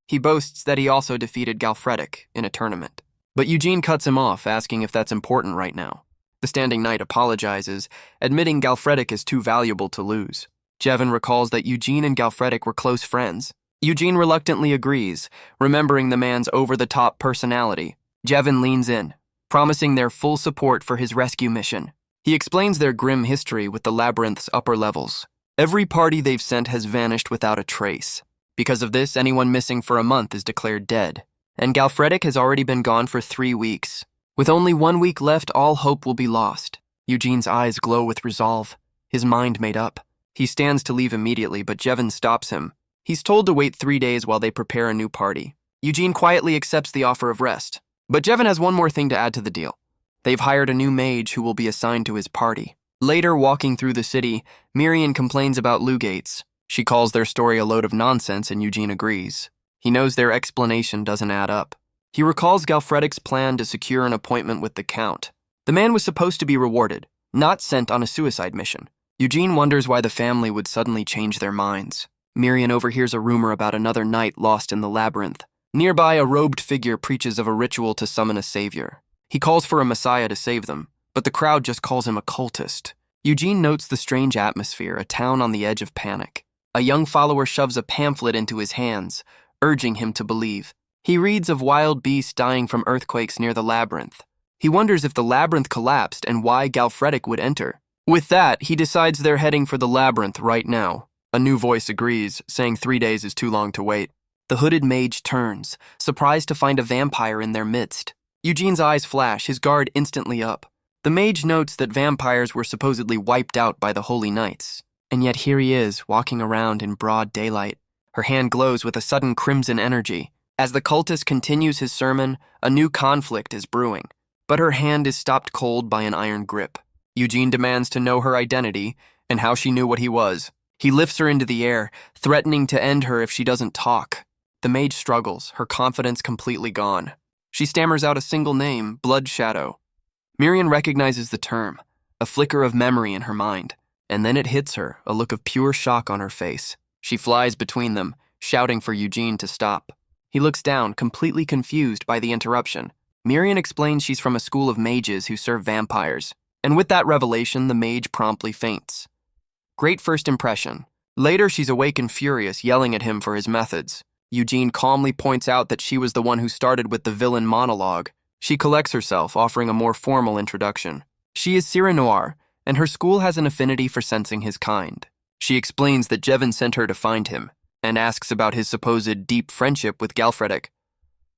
He boasts that he also defeated Galrettic in a tournament. But Eugene cuts him off, asking if that's important right now. The standing knight apologizes, admitting Galrettic is too valuable to lose. Jevin recalls that Eugene and Galrettic were close friends. Eugene reluctantly agrees, remembering the man's over-the-top personality. Jevin leans in, promising their full support for his rescue mission. He explains their grim history with the labyrinth's upper levels. Every party they've sent has vanished without a trace. Because of this, anyone missing for a month is declared dead. And Galrettic has already been gone for 3 weeks. With only 1 week left, all hope will be lost. Eugene's eyes glow with resolve, his mind made up. He stands to leave immediately, but Jevin stops him. He's told to wait 3 days while they prepare a new party. Eugene quietly accepts the offer of rest. But Jevin has one more thing to add to the deal. They've hired a new mage who will be assigned to his party. Later, walking through the city, Miriam complains about Lugates. She calls their story a load of nonsense, and Eugene agrees. He knows their explanation doesn't add up. He recalls Galrettic's plan to secure an appointment with the Count. The man was supposed to be rewarded, not sent on a suicide mission. Eugene wonders why the family would suddenly change their minds. Miriam overhears a rumor about another knight lost in the labyrinth. Nearby, a robed figure preaches of a ritual to summon a savior. He calls for a messiah to save them, but the crowd just calls him a cultist. Eugene notes the strange atmosphere, a town on the edge of panic. A young follower shoves a pamphlet into his hands, urging him to believe. He reads of wild beasts dying from earthquakes near the labyrinth. He wonders if the labyrinth collapsed and why Galrettic would enter. With that, he decides they're heading for the labyrinth right now. A new voice agrees, saying 3 days is too long to wait. The hooded mage turns, surprised to find a vampire in their midst. Eugene's eyes flash, his guard instantly up. The mage notes that vampires were supposedly wiped out by the Holy Knights. And yet here he is, walking around in broad daylight. Her hand glows with a sudden crimson energy. As the cultist continues his sermon, a new conflict is brewing. But her hand is stopped cold by an iron grip. Eugene demands to know her identity and how she knew what he was. He lifts her into the air, threatening to end her if she doesn't talk. The mage struggles, her confidence completely gone. She stammers out a single name, Blood Shadow. Miriam recognizes the term, a flicker of memory in her mind. And then it hits her, a look of pure shock on her face. She flies between them, shouting for Eugene to stop. He looks down, completely confused by the interruption. Miriam explains she's from a school of mages who serve vampires. And with that revelation, the mage promptly faints. Great first impression. Later, she's awake and furious, yelling at him for his methods. Eugene calmly points out that she was the one who started with the villain monologue. She collects herself, offering a more formal introduction. She is Noir, and her school has an affinity for sensing his kind. She explains that Jevin sent her to find him, and asks about his supposed deep friendship with Galrettic.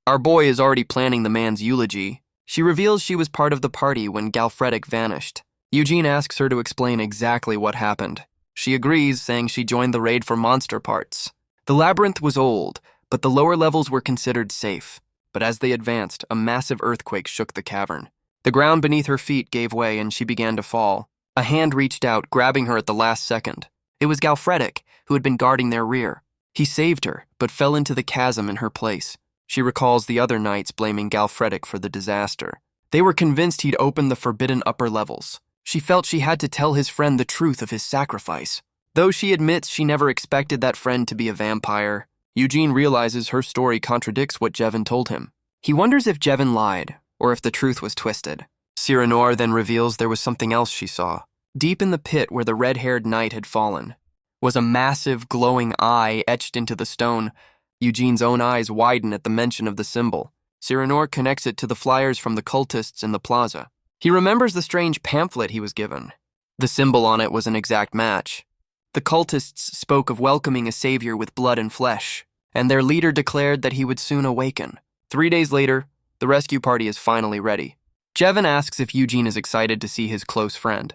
Our boy is already planning the man's eulogy. She reveals she was part of the party when Galrettic vanished. Eugene asks her to explain exactly what happened. She agrees, saying she joined the raid for monster parts. The labyrinth was old, but the lower levels were considered safe. But as they advanced, a massive earthquake shook the cavern. The ground beneath her feet gave way and she began to fall. A hand reached out, grabbing her at the last second. It was Galrettic, who had been guarding their rear. He saved her, but fell into the chasm in her place. She recalls the other knights blaming Galrettic for the disaster. They were convinced he'd opened the forbidden upper levels. She felt she had to tell his friend the truth of his sacrifice. Though she admits she never expected that friend to be a vampire, Eugene realizes her story contradicts what Jevin told him. He wonders if Jevin lied, or if the truth was twisted. Noir then reveals there was something else she saw. Deep in the pit where the red-haired knight had fallen was a massive, glowing eye etched into the stone. Eugene's own eyes widen at the mention of the symbol. Noir connects it to the flyers from the cultists in the plaza. He remembers the strange pamphlet he was given. The symbol on it was an exact match. The cultists spoke of welcoming a savior with blood and flesh, and their leader declared that he would soon awaken. 3 days later, the rescue party is finally ready. Jevin asks if Eugene is excited to see his close friend.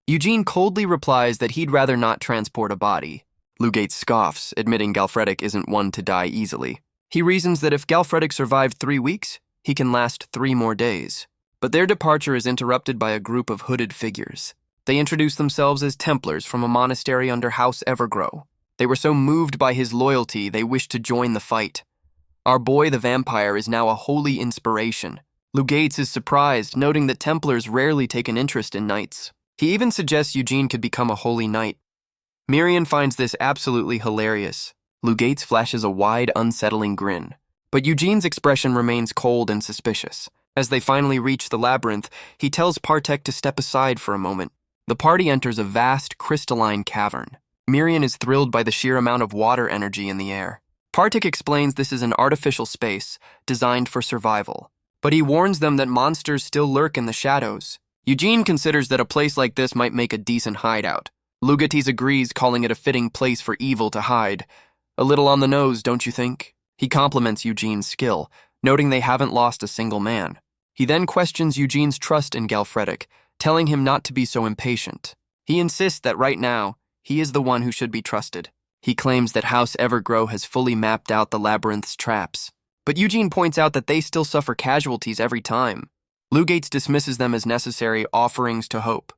Eugene coldly replies that he'd rather not transport a body. Lugates scoffs, admitting Galrettic isn't one to die easily. He reasons that if Galrettic survived 3 weeks, he can last 3 more days. But their departure is interrupted by a group of hooded figures. They introduce themselves as Templars from a monastery under House Evergrow. They were so moved by his loyalty, they wished to join the fight. Our boy the vampire is now a holy inspiration. Lou Gates is surprised, noting that Templars rarely take an interest in knights. He even suggests Eugene could become a holy knight. Miriam finds this absolutely hilarious. Lou Gates flashes a wide, unsettling grin. But Eugene's expression remains cold and suspicious. As they finally reach the labyrinth, he tells Partek to step aside for a moment. The party enters a vast, crystalline cavern. Miriam is thrilled by the sheer amount of water energy in the air. Partek explains this is an artificial space designed for survival, but he warns them that monsters still lurk in the shadows. Eugene considers that a place like this might make a decent hideout. Lugatis agrees, calling it a fitting place for evil to hide. A little on the nose, don't you think? He compliments Eugene's skill, noting they haven't lost a single man. He then questions Eugene's trust in Galrettic, telling him not to be so impatient. He insists that right now, he is the one who should be trusted. He claims that House Evergrow has fully mapped out the labyrinth's traps. But Eugene points out that they still suffer casualties every time. Lou Gates dismisses them as necessary offerings to hope.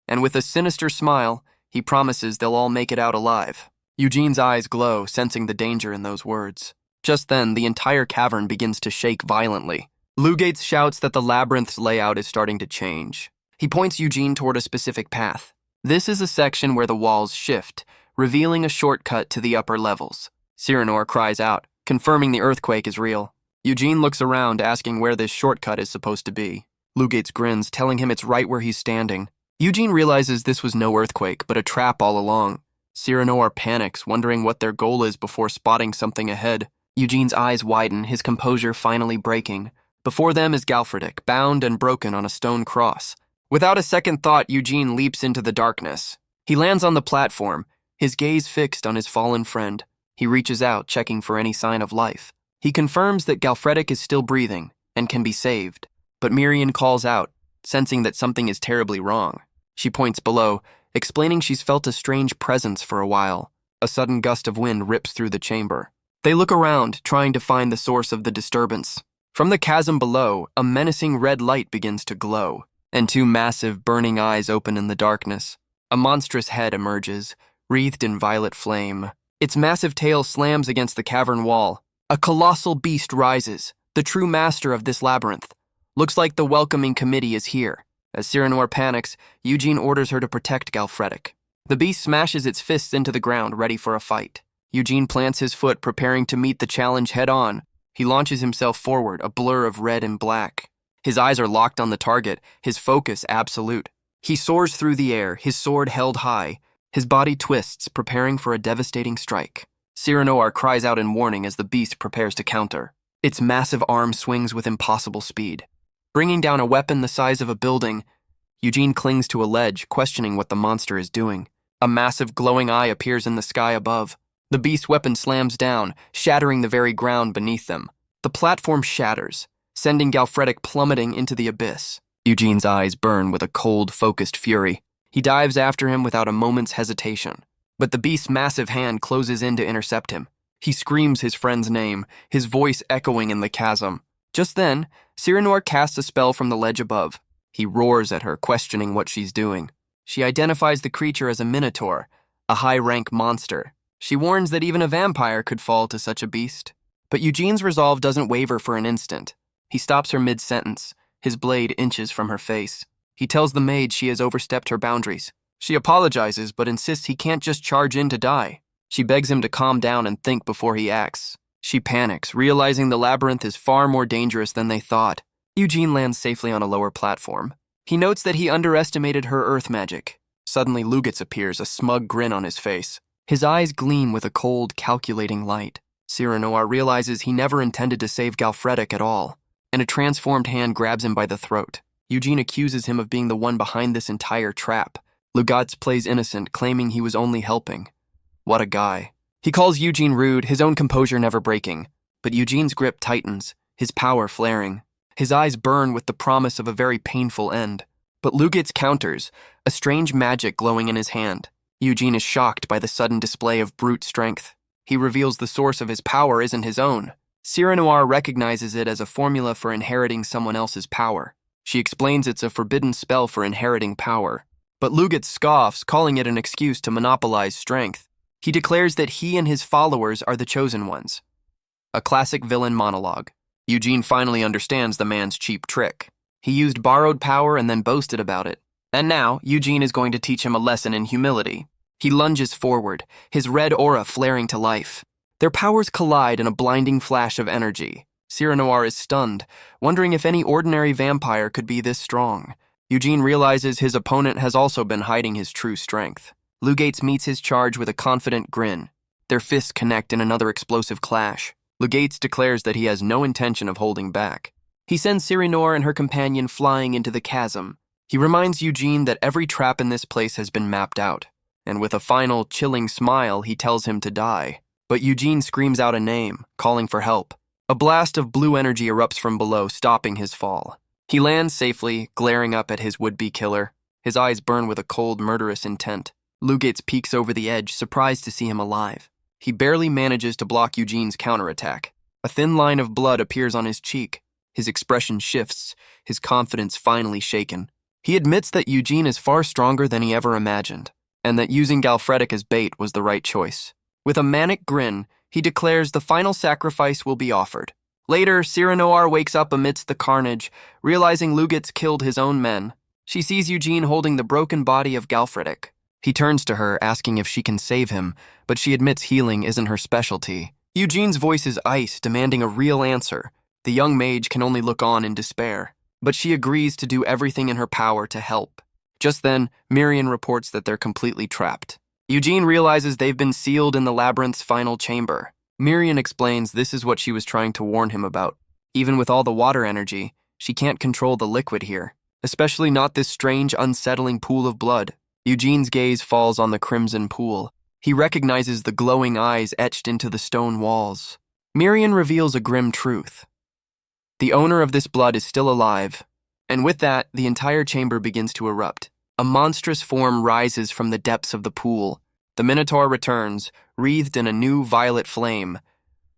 And with a sinister smile, he promises they'll all make it out alive. Eugene's eyes glow, sensing the danger in those words. Just then, the entire cavern begins to shake violently. Lou Gates shouts that the labyrinth's layout is starting to change. He points Eugene toward a specific path. This is a section where the walls shift, revealing a shortcut to the upper levels. Cyrano cries out, confirming the earthquake is real. Eugene looks around, asking where this shortcut is supposed to be. Lou Gates grins, telling him it's right where he's standing. Eugene realizes this was no earthquake, but a trap all along. Cyrano panics, wondering what their goal is before spotting something ahead. Eugene's eyes widen, his composure finally breaking. Before them is Galrettic, bound and broken on a stone cross. Without a second thought, Eugene leaps into the darkness. He lands on the platform, his gaze fixed on his fallen friend. He reaches out, checking for any sign of life. He confirms that Galrettic is still breathing and can be saved. But Miriam calls out, sensing that something is terribly wrong. She points below, explaining she's felt a strange presence for a while. A sudden gust of wind rips through the chamber. They look around, trying to find the source of the disturbance. From the chasm below, a menacing red light begins to glow, and 2 massive, burning eyes open in the darkness. A monstrous head emerges, wreathed in violet flame. Its massive tail slams against the cavern wall. A colossal beast rises, the true master of this labyrinth. Looks like the welcoming committee is here. As Cyrano panics, Eugene orders her to protect Galrettic. The beast smashes its fists into the ground, ready for a fight. Eugene plants his foot, preparing to meet the challenge head-on. He launches himself forward, a blur of red and black. His eyes are locked on the target, his focus absolute. He soars through the air, his sword held high. His body twists, preparing for a devastating strike. Cyrano cries out in warning as the beast prepares to counter. Its massive arm swings with impossible speed. Bringing down a weapon the size of a building, Eugene clings to a ledge, questioning what the monster is doing. A massive glowing eye appears in the sky above. The beast's weapon slams down, shattering the very ground beneath them. The platform shatters, sending Galrettic plummeting into the abyss. Eugene's eyes burn with a cold, focused fury. He dives after him without a moment's hesitation. But the beast's massive hand closes in to intercept him. He screams his friend's name, his voice echoing in the chasm. Just then, Cyrano casts a spell from the ledge above. He roars at her, questioning what she's doing. She identifies the creature as a minotaur, a high-rank monster. She warns that even a vampire could fall to such a beast. But Eugene's resolve doesn't waver for an instant. He stops her mid-sentence, his blade inches from her face. He tells the maid she has overstepped her boundaries. She apologizes, but insists he can't just charge in to die. She begs him to calm down and think before he acts. She panics, realizing the labyrinth is far more dangerous than they thought. Eugene lands safely on a lower platform. He notes that he underestimated her earth magic. Suddenly, Lugatz appears, a smug grin on his face. His eyes gleam with a cold, calculating light. Cyrano realizes he never intended to save Galrettic at all, and a transformed hand grabs him by the throat. Eugene accuses him of being the one behind this entire trap. Lugatz plays innocent, claiming he was only helping. What a guy. He calls Eugene rude, his own composure never breaking. But Eugene's grip tightens, his power flaring. His eyes burn with the promise of a very painful end. But Lugatz counters, a strange magic glowing in his hand. Eugene is shocked by the sudden display of brute strength. He reveals the source of his power isn't his own. Cyranoir recognizes it as a formula for inheriting someone else's power. She explains it's a forbidden spell for inheriting power. But Luget scoffs, calling it an excuse to monopolize strength. He declares that he and his followers are the chosen ones. A classic villain monologue. Eugene finally understands the man's cheap trick. He used borrowed power and then boasted about it. And now, Eugene is going to teach him a lesson in humility. He lunges forward, his red aura flaring to life. Their powers collide in a blinding flash of energy. Cyranoir is stunned, wondering if any ordinary vampire could be this strong. Eugene realizes his opponent has also been hiding his true strength. Lugates meets his charge with a confident grin. Their fists connect in another explosive clash. Lugates declares that he has no intention of holding back. He sends Cyranoir and her companion flying into the chasm. He reminds Eugene that every trap in this place has been mapped out. And with a final, chilling smile, he tells him to die. But Eugene screams out a name, calling for help. A blast of blue energy erupts from below, stopping his fall. He lands safely, glaring up at his would-be killer. His eyes burn with a cold, murderous intent. Lugates peeks over the edge, surprised to see him alive. He barely manages to block Eugene's counterattack. A thin line of blood appears on his cheek. His expression shifts, his confidence finally shaken. He admits that Eugene is far stronger than he ever imagined, and that using Galrettic as bait was the right choice. With a manic grin, he declares the final sacrifice will be offered. Later, Cyranoir wakes up amidst the carnage, realizing Lugates killed his own men. She sees Eugene holding the broken body of Galrettic. He turns to her, asking if she can save him, but she admits healing isn't her specialty. Eugene's voice is ice, demanding a real answer. The young mage can only look on in despair, but she agrees to do everything in her power to help. Just then, Mirian reports that they're completely trapped. Eugene realizes they've been sealed in the labyrinth's final chamber. Mirian explains this is what she was trying to warn him about. Even with all the water energy, she can't control the liquid here, especially not this strange, unsettling pool of blood. Eugene's gaze falls on the crimson pool. He recognizes the glowing eyes etched into the stone walls. Mirian reveals a grim truth. The owner of this blood is still alive, and with that, the entire chamber begins to erupt. A monstrous form rises from the depths of the pool. The Minotaur returns, wreathed in a new violet flame.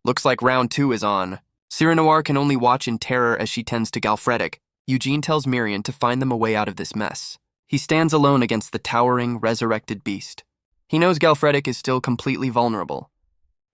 Looks like round 2 is on. Cyranoir can only watch in terror as she tends to Galrettic. Eugene tells Mirian to find them a way out of this mess. He stands alone against the towering, resurrected beast. He knows Galrettic is still completely vulnerable.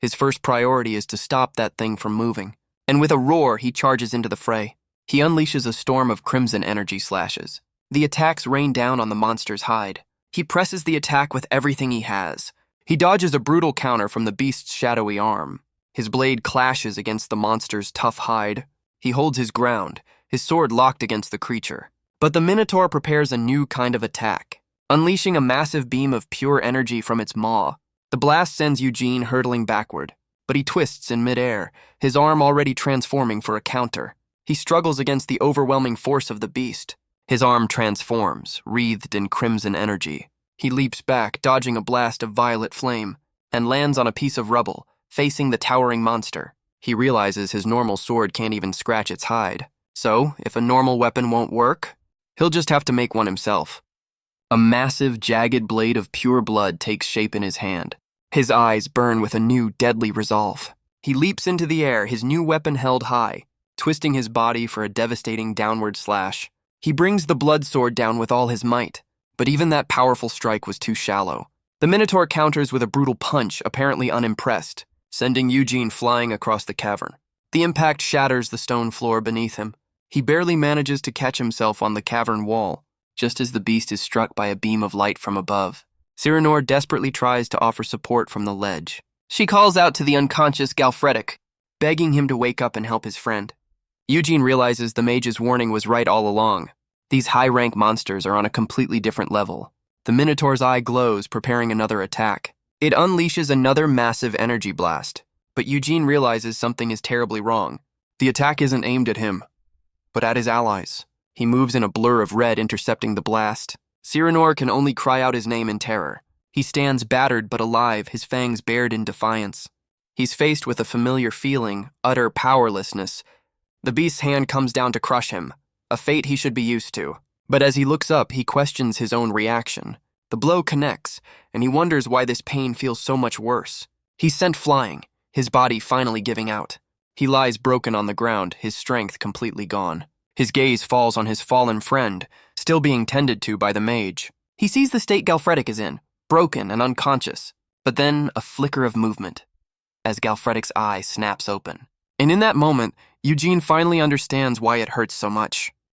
His first priority is to stop that thing from moving. And with a roar, he charges into the fray. He unleashes a storm of crimson energy slashes. The attacks rain down on the monster's hide. He presses the attack with everything he has. He dodges a brutal counter from the beast's shadowy arm. His blade clashes against the monster's tough hide. He holds his ground, his sword locked against the creature. But the Minotaur prepares a new kind of attack, unleashing a massive beam of pure energy from its maw. The blast sends Eugene hurtling backward, but he twists in midair, his arm already transforming for a counter. He struggles against the overwhelming force of the beast. His arm transforms, wreathed in crimson energy. He leaps back, dodging a blast of violet flame, and lands on a piece of rubble, facing the towering monster. He realizes his normal sword can't even scratch its hide. So, if a normal weapon won't work, he'll just have to make one himself. A massive, jagged blade of pure blood takes shape in his hand. His eyes burn with a new, deadly resolve. He leaps into the air, his new weapon held high, twisting his body for a devastating downward slash. He brings the blood sword down with all his might, but even that powerful strike was too shallow. The Minotaur counters with a brutal punch, apparently unimpressed, sending Eugene flying across the cavern. The impact shatters the stone floor beneath him. He barely manages to catch himself on the cavern wall, just as the beast is struck by a beam of light from above. Cyranoir desperately tries to offer support from the ledge. She calls out to the unconscious Galrettic, begging him to wake up and help his friend. Eugene realizes the mage's warning was right all along. These high-rank monsters are on a completely different level. The Minotaur's eye glows, preparing another attack. It unleashes another massive energy blast, but Eugene realizes something is terribly wrong. The attack isn't aimed at him, but at his allies. He moves in a blur of red, intercepting the blast. Cyranoir can only cry out his name in terror. He stands battered but alive, his fangs bared in defiance. He's faced with a familiar feeling, utter powerlessness. The beast's hand comes down to crush him, a fate he should be used to. But as he looks up, he questions his own reaction. The blow connects, and he wonders why this pain feels so much worse. He's sent flying, his body finally giving out. He lies broken on the ground, his strength completely gone. His gaze falls on his fallen friend, still being tended to by the mage. He sees the state Galrettic is in, broken and unconscious, but then a flicker of movement as Galrettic's eye snaps open. And in that moment, Eugene finally understands why it hurts so much.